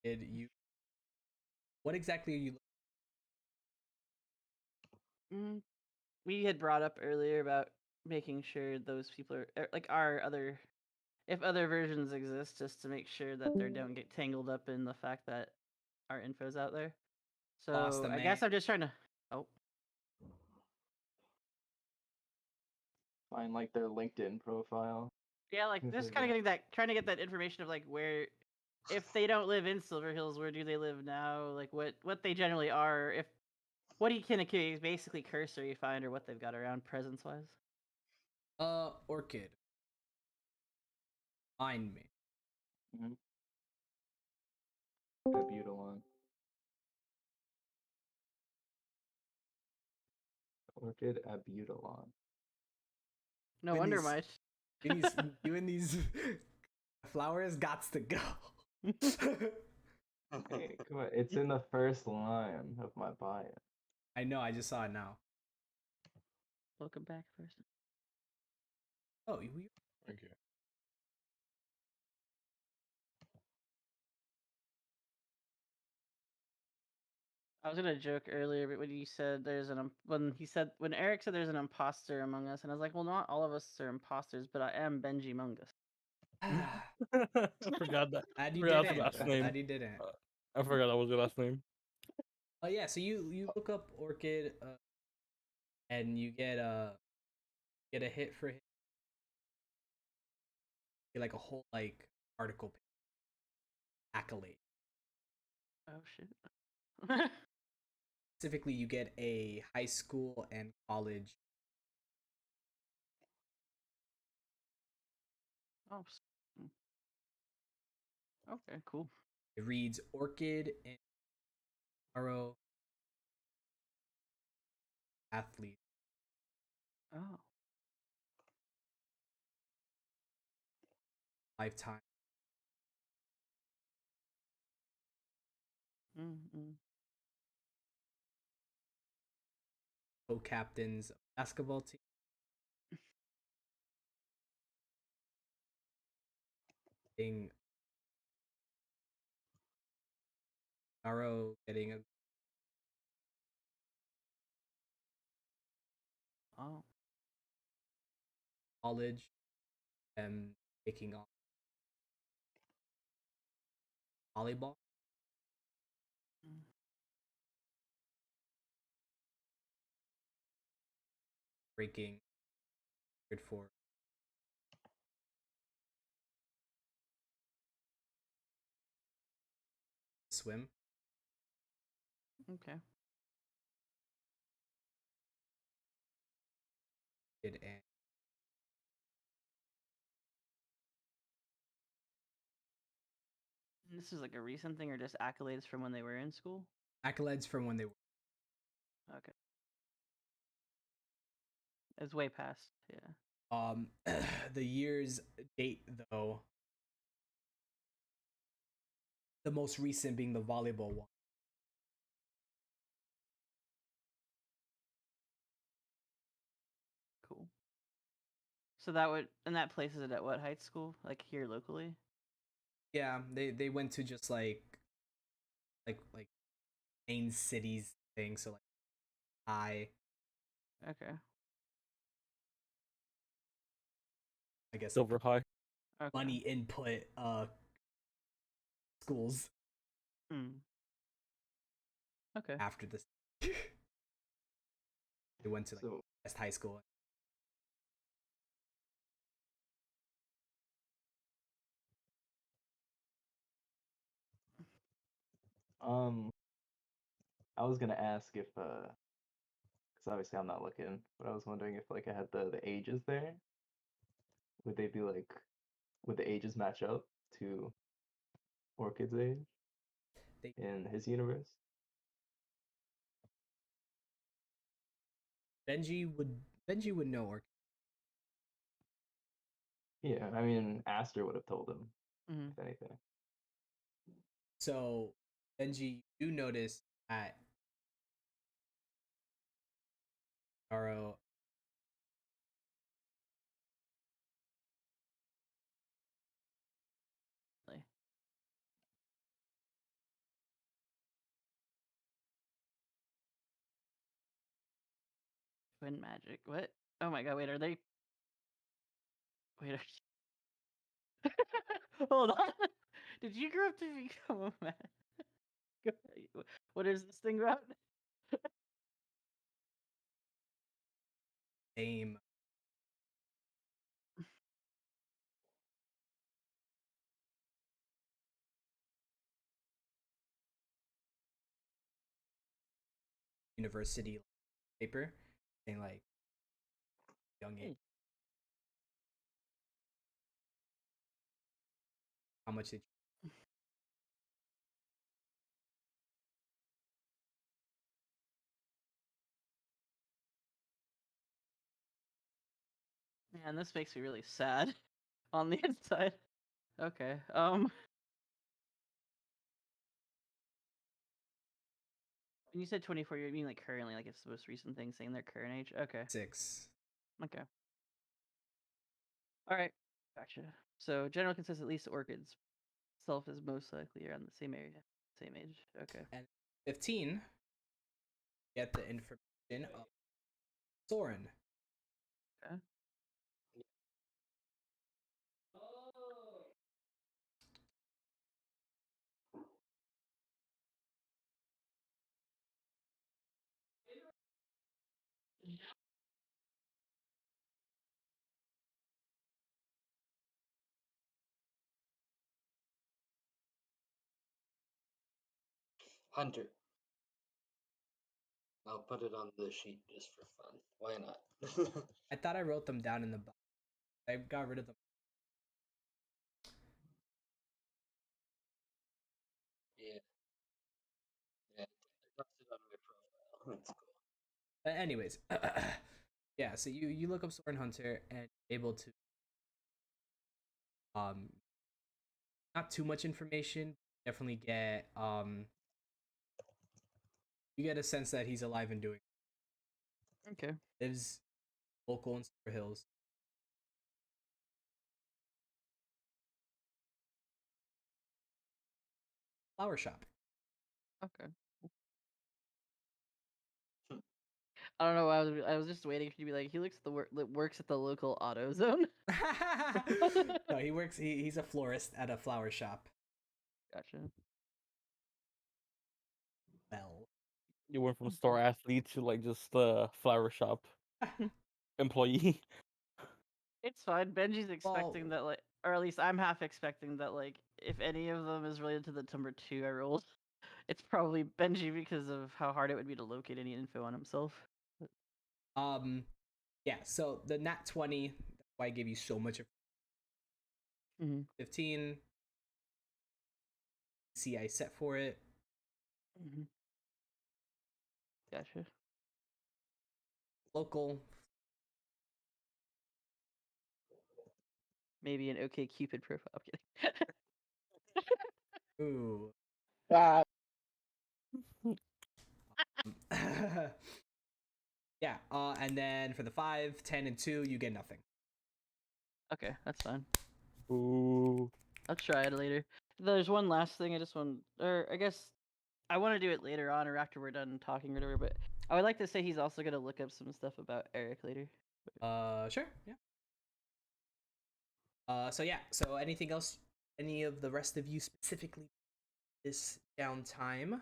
Did you? What exactly are you? We had brought up earlier about making sure those people are like our other, if other versions exist, just to make sure that they don't get tangled up in the fact that our info's out there. Lost So a I guess man. I'm just trying to. Oh, Find like their LinkedIn profile. yeah, like just kind of getting that, trying to get that information of like where, if they don't live in Silver Hills, where do they live now? Like what they generally are. If what he can accuse, basically cursory find or what they've got around presence wise. Orchid. Find me. Abutylon. Orchid Abutylon. No When wonder these- my. You and these flowers gots to go. Hey, come on. It's in the first line of my bio. I know. I just saw it now. Welcome back, person. Oh, you. Okay. I was gonna joke earlier, but when you said when Eric said there's an imposter among us, and I was like, well, not all of us are imposters, but I am Benji Mungus. I forgot that. Glad you Forgot didn't. the last name. Glad you didn't. I forgot that was your last name. Oh yeah. So you look up orchid, and you get a hit for hit. Get like a whole like article accolade. Oh shit. Specifically, you get a high school and college. Oh. Okay, cool. It reads Orchid and Arrow athlete. Oh. Lifetime. Mm-mm. Co-captains of basketball team. Getting Arrow getting a Oh. college and taking on volleyball. Mm. Breaking record for swim. Okay. And And this is like a recent thing or just accolades from when they were in school? accolades from when they were. Okay. It's way past. Yeah. The year's date though. The most recent being the volleyball one. Cool. So that would, and that places it at what high school? Like here locally? Yeah, they went to just like main cities thing. So like I Okay. guess Silver High. Okay. money input schools Hmm. Okay. after this. They went to like So best high school. I was gonna ask if because obviously I'm not looking, but I was wondering if like I had the ages there. Would they be like, would the ages match up to Orchid's age They in his universe? Benji would know, or Yeah, I mean Aster would have told him Hmm. if anything. so Benji, you notice that Garo Really. Twin magic. What? Oh my god, wait, are they wait are... Hold on. Did you grow up to become a man? What is this thing about? same university paper saying like young age, Hey. how much did Man, this makes me really sad on the inside. Okay. When you said 24, you mean like currently, like it's the most recent thing saying their current age? Okay. 6? Okay. All right. Gotcha. So general consensus, at least orchids self is most likely around the same area, same age. Okay. And 15, get the information of Soren. Okay. Hunter. I'll put it on the sheet just for fun. Why not? I thought I wrote them down in the box. I got rid of them. Yeah. Yeah. I left it on my profile. That's cool. But anyways, yeah. So you look up Soren Hunter and able to not too much information. Definitely get you get a sense that he's alive and doing. Okay. Lives local in Silver Hills. Flower shop. Okay. I don't know. I was just waiting for you to be like, he looks at the works at the local auto zone. No, he works. He's a florist at a flower shop. Gotcha. Well, You went from star athlete to like just flower shop employee. It's fine. Benji's expecting that, like, or at least I'm half expecting that, like, if any of them is related to the number 2 I rolled, It's probably Benji because of how hard it would be to locate any info on himself. Yeah. So the nat 20. That's why I gave you so much. 15. See, I set for it. Gotcha. Local. Maybe an OK Cupid profile. I'm kidding. Ooh. Ah, Yeah. And then for the 5, 10, and 2, you get nothing. Okay, that's fine. Ooh. I'll try it later. There's one last thing I just want, or I guess I want to do it later on or after we're done talking or whatever. But I would like to say he's also gonna look up some stuff about Eric later. Sure. Yeah. So yeah. So anything else? Any of the rest of you specifically this downtime,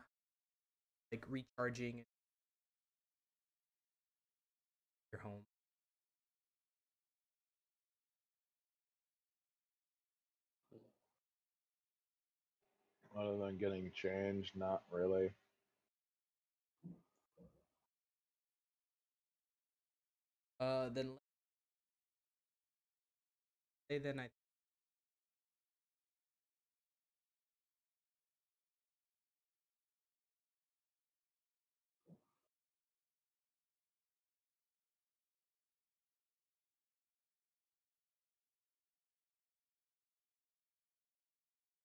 like recharging your home? other than getting changed, not really. Then then I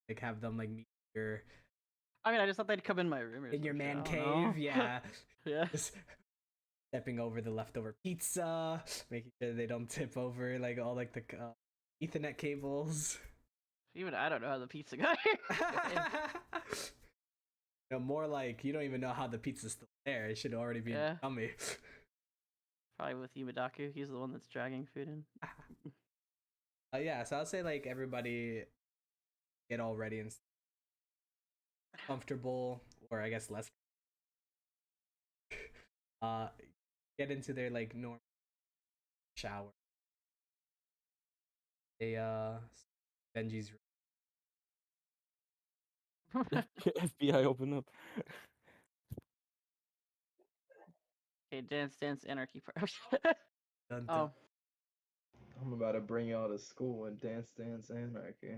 like have them like meet your I mean, I just thought they'd come in my room or in your some shit, man I don't know. cave. Yeah. Yeah. Just stepping over the leftover pizza, making sure they don't tip over like all like the Ethernet cables. Even I don't know how the pizza got here. No, more like you don't even know how the pizza's still there. It should already be Yeah. tummy. Probably with Yamadaku. He's the one that's dragging food in. Yeah, so I'll say like everybody get all ready and comfortable, or I guess less. Get into their like normal shower. They Benji's room. FBI open up. Okay, Dance Anarchy part. Dun, dun. Oh, I'm about to bring y'all to school and Dance Anarchy.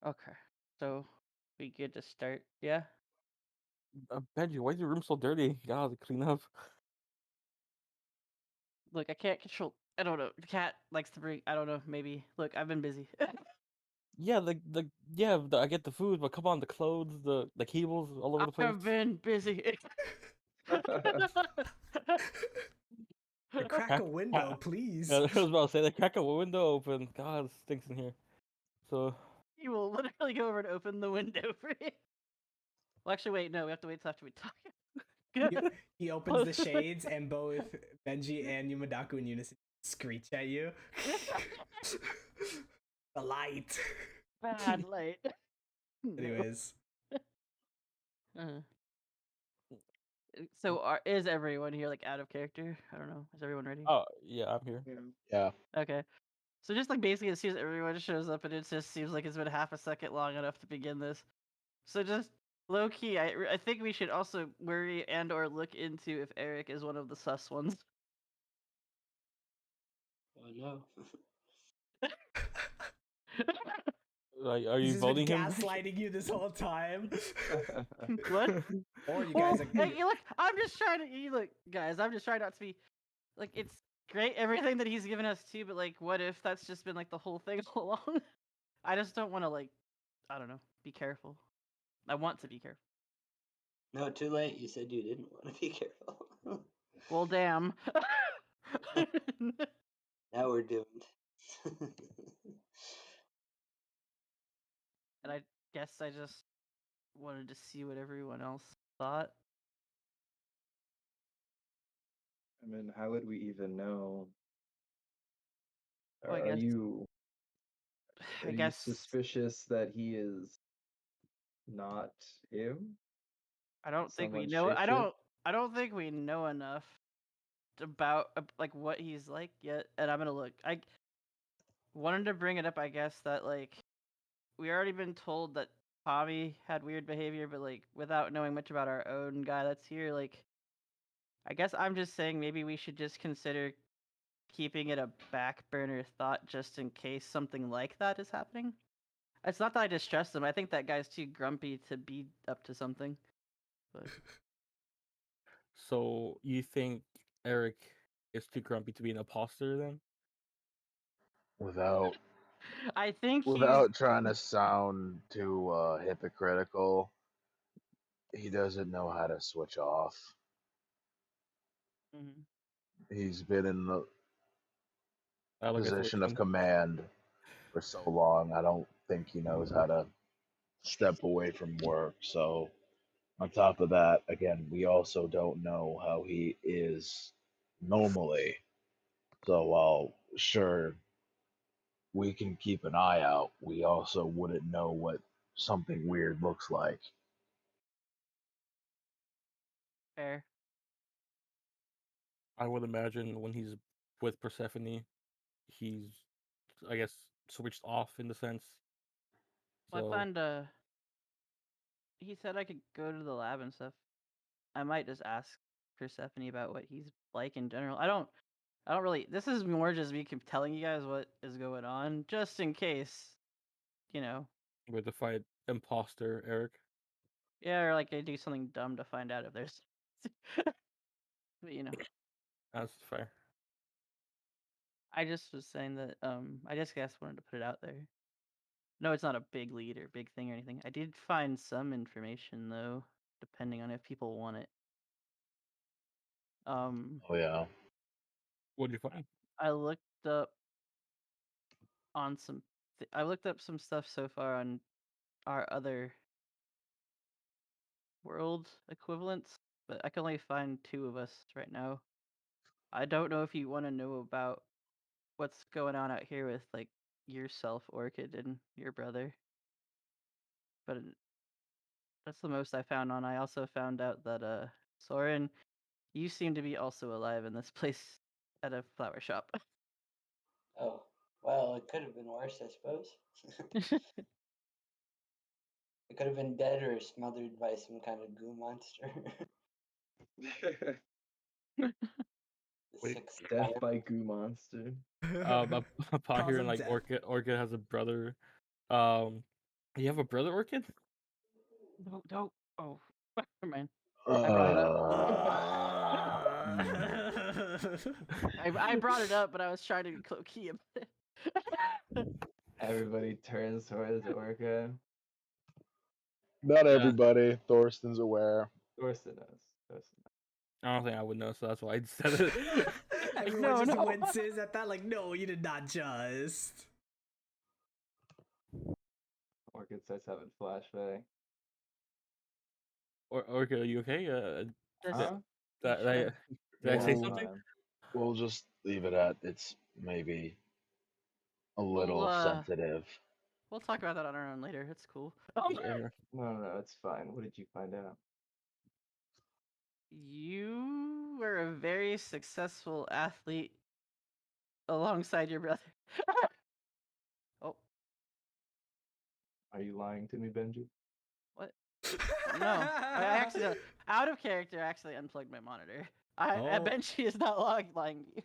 okay. So we good to start? Yeah. Benji, why is your room so dirty? You gotta clean up. Look, I can't control. I don't know. The cat likes to bring. I don't know. Maybe. Look, I've been busy. Yeah, I get the food, but come on, the clothes, the cables all over the place. I've been busy. Crack a window, please. Yeah, I was about to say, crack a window open. God, it stinks in here. So He will literally go over and open the window for you. Well, actually, wait. No, we have to wait till after we talk. He opens the shades and both Benji and Yumadaku in unison screech at you. The light. Bad light. Anyways. So is everyone here like out of character? I don't know. Is everyone ready? oh yeah, I'm here. Yeah. Okay. So just like basically as soon as everyone shows up and it just seems like it's been half a second long enough to begin this. So just low key, I think we should also worry and or look into if Eric is one of the sus ones. Oh no. Like, are He's you just been voting him? gaslighting you this whole time. What? Or you Well, guys are hey, look, I'm just trying to look, guys. I'm just trying not to be like it's great everything that he's given us too, but like, what if that's just been like the whole thing all along? I just don't want to like, I don't know, be careful. I want to be careful. No, too late. You said you didn't want to be careful. Well, damn. Now we're doomed. And I guess I just wanted to see what everyone else thought. I mean, how would we even know? Well, I Are guess- you I are you guess suspicious that he is not him? I don't think we Someone know. shapeshift? I don't think we know enough about like what he's like yet. And I'm gonna look. I wanted to bring it up. I guess that like we already been told that Tommy had weird behavior, but like without knowing much about our own guy that's here, like I guess I'm just saying maybe we should just consider keeping it a back burner thought just in case something like that is happening. It's not that I distrust him. I think that guy's too grumpy to be up to something. But So you think Eric is too grumpy to be an imposter then? Without I think without trying to sound too hypocritical, he doesn't know how to switch off. Mhm. He's been in the I look at the position of weekend. command for so long. I don't think he knows how to step away from work. So, on top of that, again, we also don't know how he is normally. So, while sure we can keep an eye out, we also wouldn't know what something weird looks like. Fair. I would imagine when he's with Persephone, he's, I guess, switched off in the sense. Well, I So planned he said I could go to the lab and stuff. I might just ask Persephone about what he's like in general. I don't really. This is more just me telling you guys what is going on, just in case, you know. with the fight imposter Eric. Yeah, or like I do something dumb to find out if there's. But you know, That's fair. I just was saying that. I just guess wanted to put it out there. No, it's not a big lead or big thing or anything. I did find some information though, depending on if people want it. Um, Oh yeah. What did you find? I looked up on some. I looked up some stuff so far on our other world equivalents, but I can only find 2 of us right now. I don't know if you want to know about what's going on out here with like yourself, Orchid, and your brother, but that's the most I found on. I also found out that Soren, you seem to be also alive in this place at a flower shop. Oh, well, it could have been worse, I suppose. It could have been dead or smothered by some kind of goo monster. The Wait, sixth Death time. by goo monster. upon Cause hearing of like death. Orchid has a brother. You have a brother, Orchid? No. Oh, never mind. I brought it up. Hmm. I brought it up, but I was trying to be key about it. Everybody turns towards Orca. Not Yeah. everybody. Thorsten's aware. Thorsten knows. Thorsten knows. I don't think I would know, so that's why I said it. Everyone just No. winces at that, like, no, you did not just. Orchid starts having flashback. Orchid, are you okay? Just Huh? Did sure. I say Yeah, something? fine. We'll just leave it at it's maybe a We'll little sensitive. we'll talk about that on our own later. It's cool. Yeah. No, it's fine. What did you find out? You were a very successful athlete alongside your brother. Oh, Are you lying to me, Benji? what? No, I actually out of character. I actually unplugged my monitor. I Oh. bet she is not lying to you.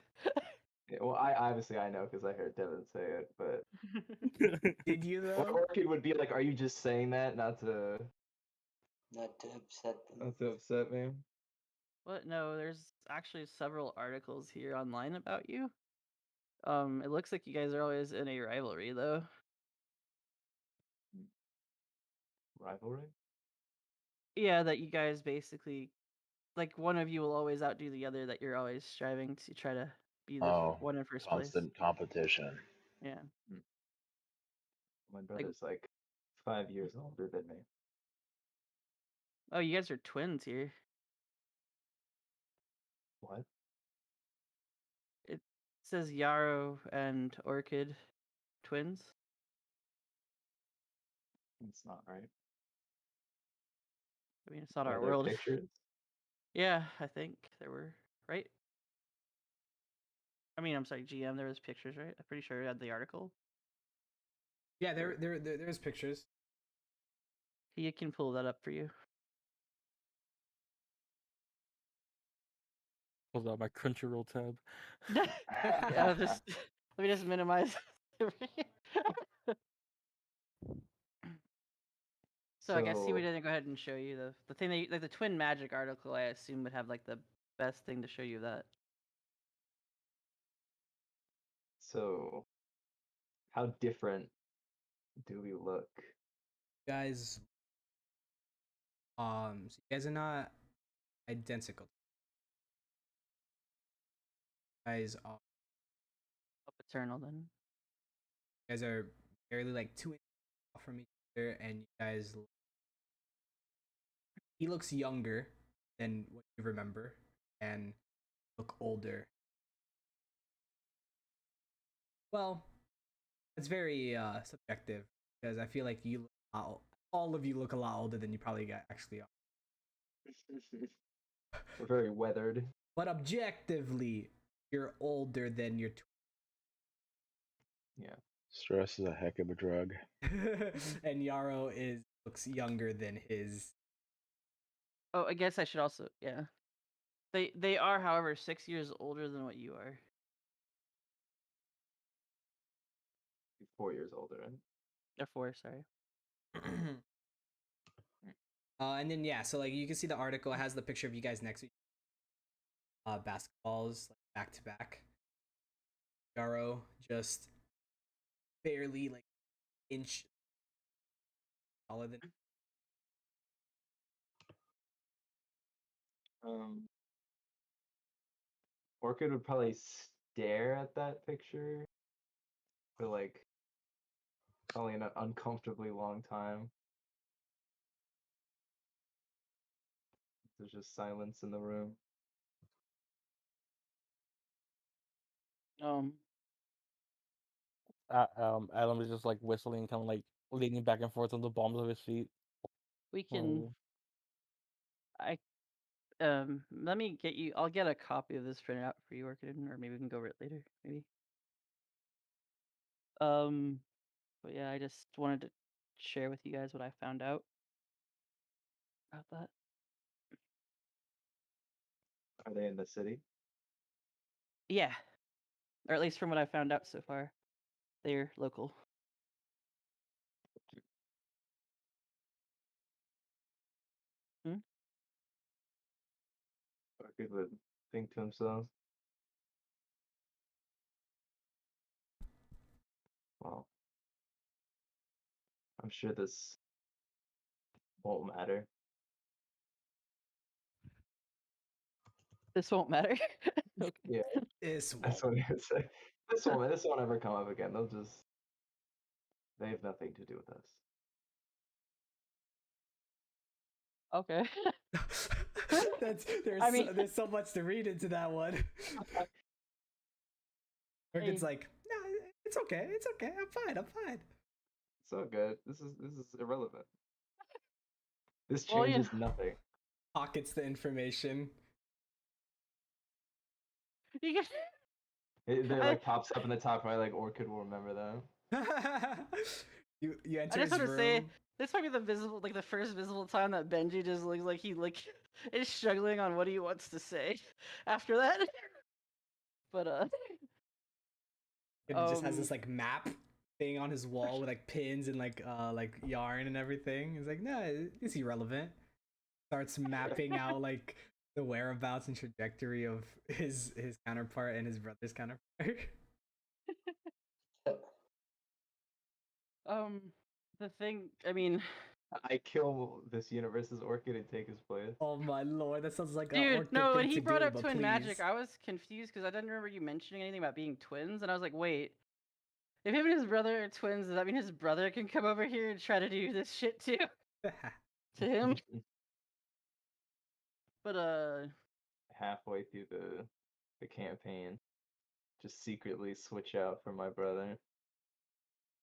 Yeah, well, I know because I heard Devin say it, but Did you though? Orchid would be like, "Are you just saying that not to Not to upset them. upset me?" What? No, there's actually several articles here online about you. It looks like you guys are always in a rivalry, though. Rivalry? Yeah, that you guys basically, like, one of you will always outdo the other. That you're always striving to try to be the Oh, one in first place. constant competition. Yeah. My brother's like 5 years older than me. Oh, you guys are twins here. What? It says Yarrow and Orchid, twins. It's not right. I mean, it's not Are our there world. pictures? Yeah, I think there were, right? I mean, I'm sorry, GM. There was pictures, right? I'm pretty sure I had the article. Yeah, there's pictures. He can pull that up for you. Hold on, my Crunchyroll tab. Yeah, just let me just minimize. So I guess he would then go ahead and show you the thing that like the Twin Magic article. I assume would have like the best thing to show you that. So, how different do we look? Guys, so you guys are not identical. You guys are, Paternal then. you guys are barely like 2 inches off from each other, and you guys. He looks younger than what you remember, and look older. Well, it's very subjective because I feel like you look all of you look a lot older than you probably actually are. We're very weathered. But objectively, you're older than your. Yeah. Stress is a heck of a drug. And Yarrow looks younger than his. Oh, I guess I should also They are, however, 6 years older than what you are. 4 years older. Or 4, sorry. And then so like you can see the article has the picture of you guys next to basketballs like back to back. Yarrow just barely like inch taller than. Orchid would probably stare at that picture for like probably an uncomfortably long time. There's just silence in the room. Adam is just like whistling, kind of like leaning back and forth on the palms of his feet. We can. Let me get you. I'll get a copy of this printed out for you, Orchid, or maybe we can go over it later. Maybe. But yeah, I just wanted to share with you guys what I found out about that. Are they in the city? Yeah, or at least from what I found out so far, they're local. Orchid would think to himself, well, I'm sure this won't matter. This won't matter. Okay. Yeah, This that's what he would say. This won't ever come up again. They have nothing to do with us. Okay. There's so much to read into that one. Orchid's like, no, it's okay, I'm fine. It's all good. This is irrelevant. This changes nothing. Pockets the information. It like pops up in the top right, like Orchid will remember that. you enter I just his want to room. say this might be the first visible time that Benji just looks like he is struggling on what he wants to say after that. But He just has this like map thing on his wall with like pins and like yarn and everything. He's like, no, it's irrelevant. Starts mapping out like the whereabouts and trajectory of his counterpart and his brother's counterpart. The thing, I mean, I kill this universe's Orchid and take his place. Oh my lord, that sounds like dude, Orchid no. thing When he to brought do, up but twin please. magic, I was confused because I didn't remember you mentioning anything about being twins, and I was like, wait, if him and his brother are twins, does that mean his brother can come over here and try to do this shit too to him? But halfway through the campaign, just secretly switch out for my brother.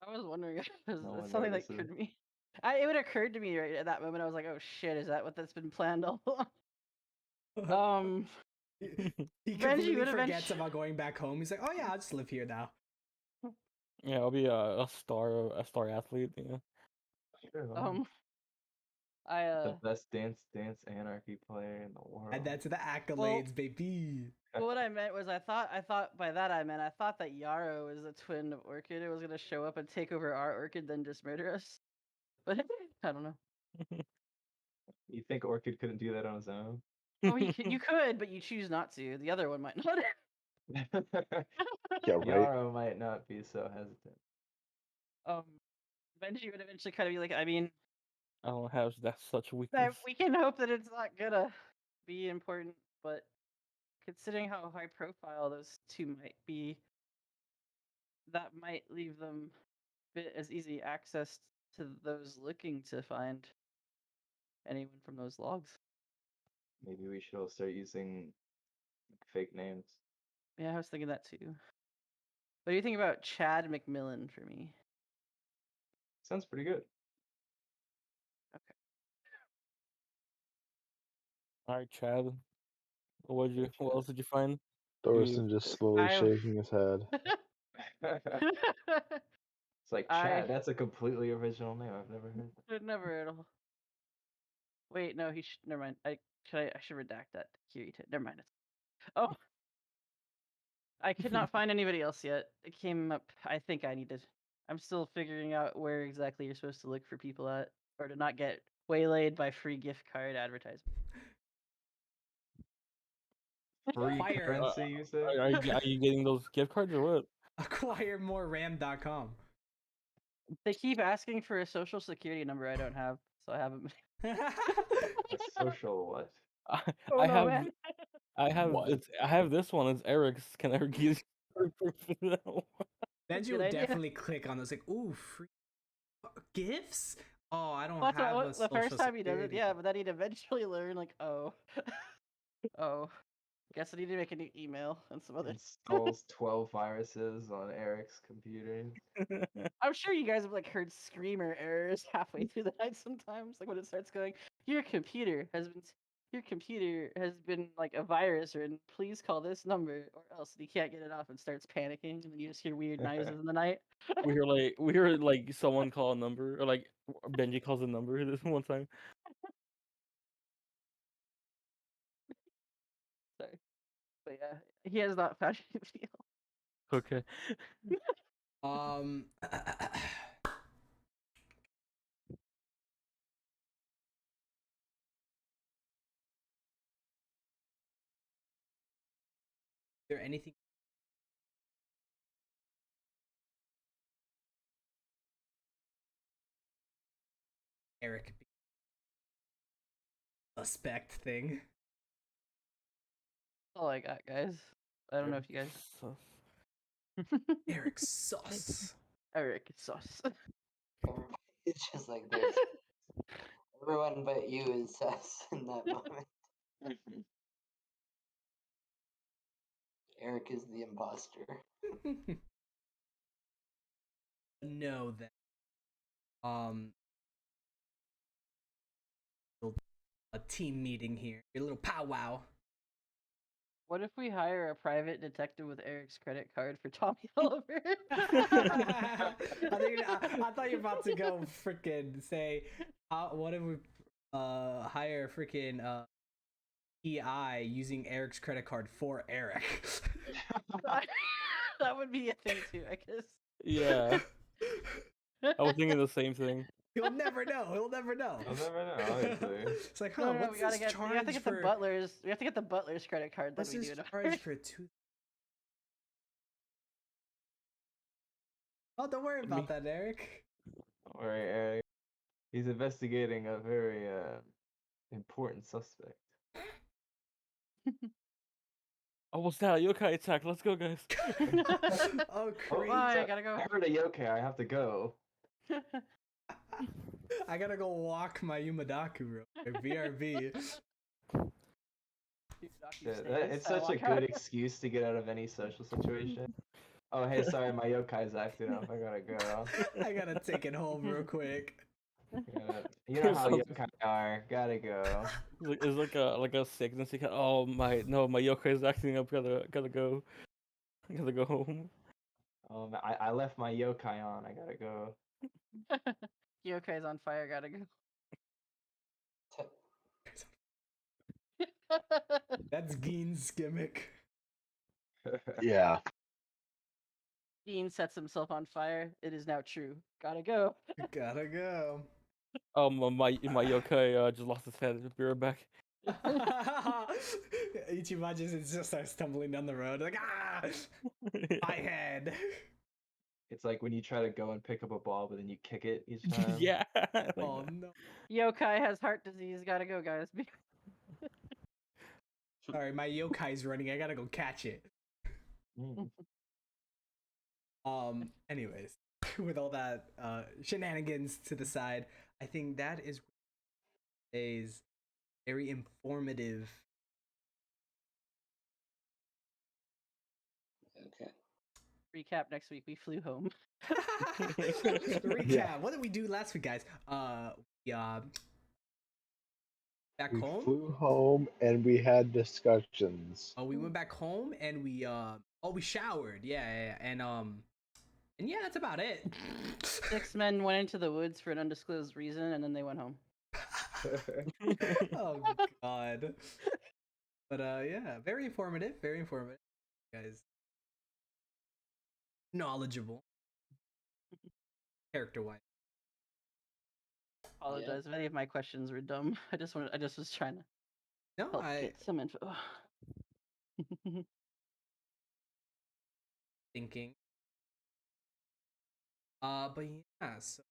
I was wondering if it No was one something that notices. occurred to me. It would occurred to me right at that moment. I was like, "Oh shit, is that what that's been planned all along?" He Benji completely would forgets about going back home. He's like, oh yeah, I'll just live here now. Yeah, I'll be a star athlete. Yeah. Sure. The best Dance Anarchy player in the world. Add that to the accolades, baby. Well, what I meant was I thought by that I thought that Yarrow was a twin of Orchid. It was gonna show up and take over our Orchid, then just murder us. But I don't know. You think Orchid couldn't do that on his own? Oh, you could, but you choose not to. The other one might not. Yeah, right. Yarrow might not be so hesitant. Benji would eventually kind of be like, I mean, I don't have that such weakness. we can hope that it's not gonna be important, but considering how high profile those two might be, that might leave them a bit as easy access to those looking to find anyone from those logs. Maybe we should all start using fake names. Yeah, I was thinking that too. What do you think about Chad McMillan for me? Sounds pretty good. Okay. All right, Chad. What else did you find? Thorson just slowly shaking his head. It's like Chad. That's a completely original name. I've never heard that. I've never heard of. Wait, no, he should. Never mind. I should redact that. Never mind. Oh, I could not find anybody else yet. It came up. I think I needed. I'm still figuring out where exactly you're supposed to look for people at, or to not get waylaid by free gift card advertisement. Free Acquire- currency, you say? Are you getting those gift cards or what? AcquireMoreRAM.com. They keep asking for a social security number I don't have, so I haven't. A social what? I have What? I have this one. It's Eric's. Can I give you that one? Benji Good will idea. definitely click on those, like, ooh, free gifts? Oh, I don't Well, have a the social first time he does it, security yeah, card. but then he'd eventually learn, like, oh, guess I need to make a new email and some other. Installs 12 viruses on Eric's computer. I'm sure you guys have like heard screamer errors halfway through the night sometimes, like when it starts going, your computer has been like a virus, or please call this number, or else he can't get it off and starts panicking, and then you just hear weird noises in the night. we hear like someone call a number, or like Benji calls a number this one time. Sorry, but yeah, he has not found anybody else. Okay. Is there anything? Eric suspect thing. That's all I got, guys. I don't know if you guys. Eric sus. Eric sus. It's just like this. Everyone but you is sus in that moment. Eric is the imposter. Know that a team meeting here, a little powwow. What if we hire a private detective with Eric's credit card for Tommy Oliver? I thought you were about to go freaking say, what if we hire freaking PI using Eric's credit card for Eric? That would be a thing too, I guess. Yeah. I was thinking the same thing. He'll never know. I'll never know, obviously. It's like, No, what's we gotta this get. charge We have to get for? the butlers. We have to get the butler's credit card. What's Then we this do it. charge for two? Oh, don't worry about that, Eric. All right, Eric. He's investigating a very important suspect. Oh, what's that? Yokai attack. Let's go, guys. Oh, Bye, I gotta go. I heard a yokai. I have to go. I gotta go walk my Yumadaku real quick. BRB. It's such a good excuse to get out of any social situation. Oh, hey, sorry, my yokai's acting up. I gotta go. I gotta take it home real quick. You know how yokai are. Gotta go. It's like a sickness. Oh my yokai is acting up. Gotta go. Gotta go home. I left my yokai on. I gotta go. Yokai's on fire. Gotta go. That's Gein's gimmick. Yeah. Dean sets himself on fire. It is now true. Gotta go. Gotta go. My yokai just lost his head. Be right back. Ichiban just starts tumbling down the road like my head. It's like when you try to go and pick up a ball, but then you kick it each time. Yeah. like Oh that. no. Yokai has heart disease. Gotta go, guys. Sorry, my yokai's running. I gotta go catch it. Mm. Anyways, with all that shenanigans to the side, I think that is today's very informative. Okay. Recap next week. We flew home. Recap. Yeah. What did we do last week, guys? We back We home. flew home and we had discussions. Oh, we went back home and we we showered. Yeah. And yeah, that's about it. 6 men went into the woods for an undisclosed reason, and then they went home. Oh god. But yeah, very informative, guys. Knowledgeable. Character wise. Apologize if any of my questions were dumb. I just was trying to No, help I get some info. thinking. But yeah, so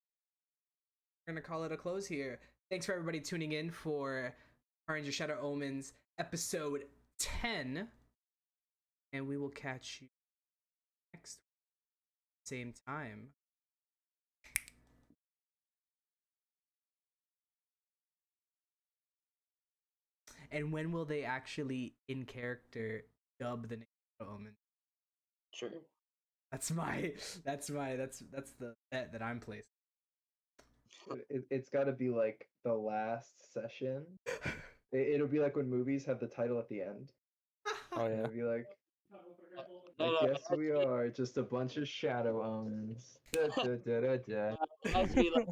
we're gonna call it a close here. Thanks for everybody tuning in for Power Ranger Shadow Omens episode 10. And we will catch you next same time. And when will they actually in character dub the name of Omen? Sure. That's the bet that I'm placing. It's got to be like the last session. It'll be like when movies have the title at the end. Oh yeah. It'll be like, No, yes, it we are just a bunch of shadow omens. Da, da, da, da, da. it has to be like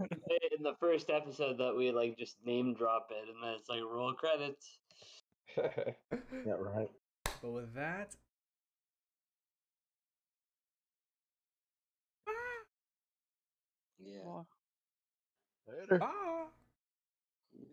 in the first episode that we like just name drop it, and then it's like roll credits. Yeah, right. But with that, Yeah. Well, Later. bye.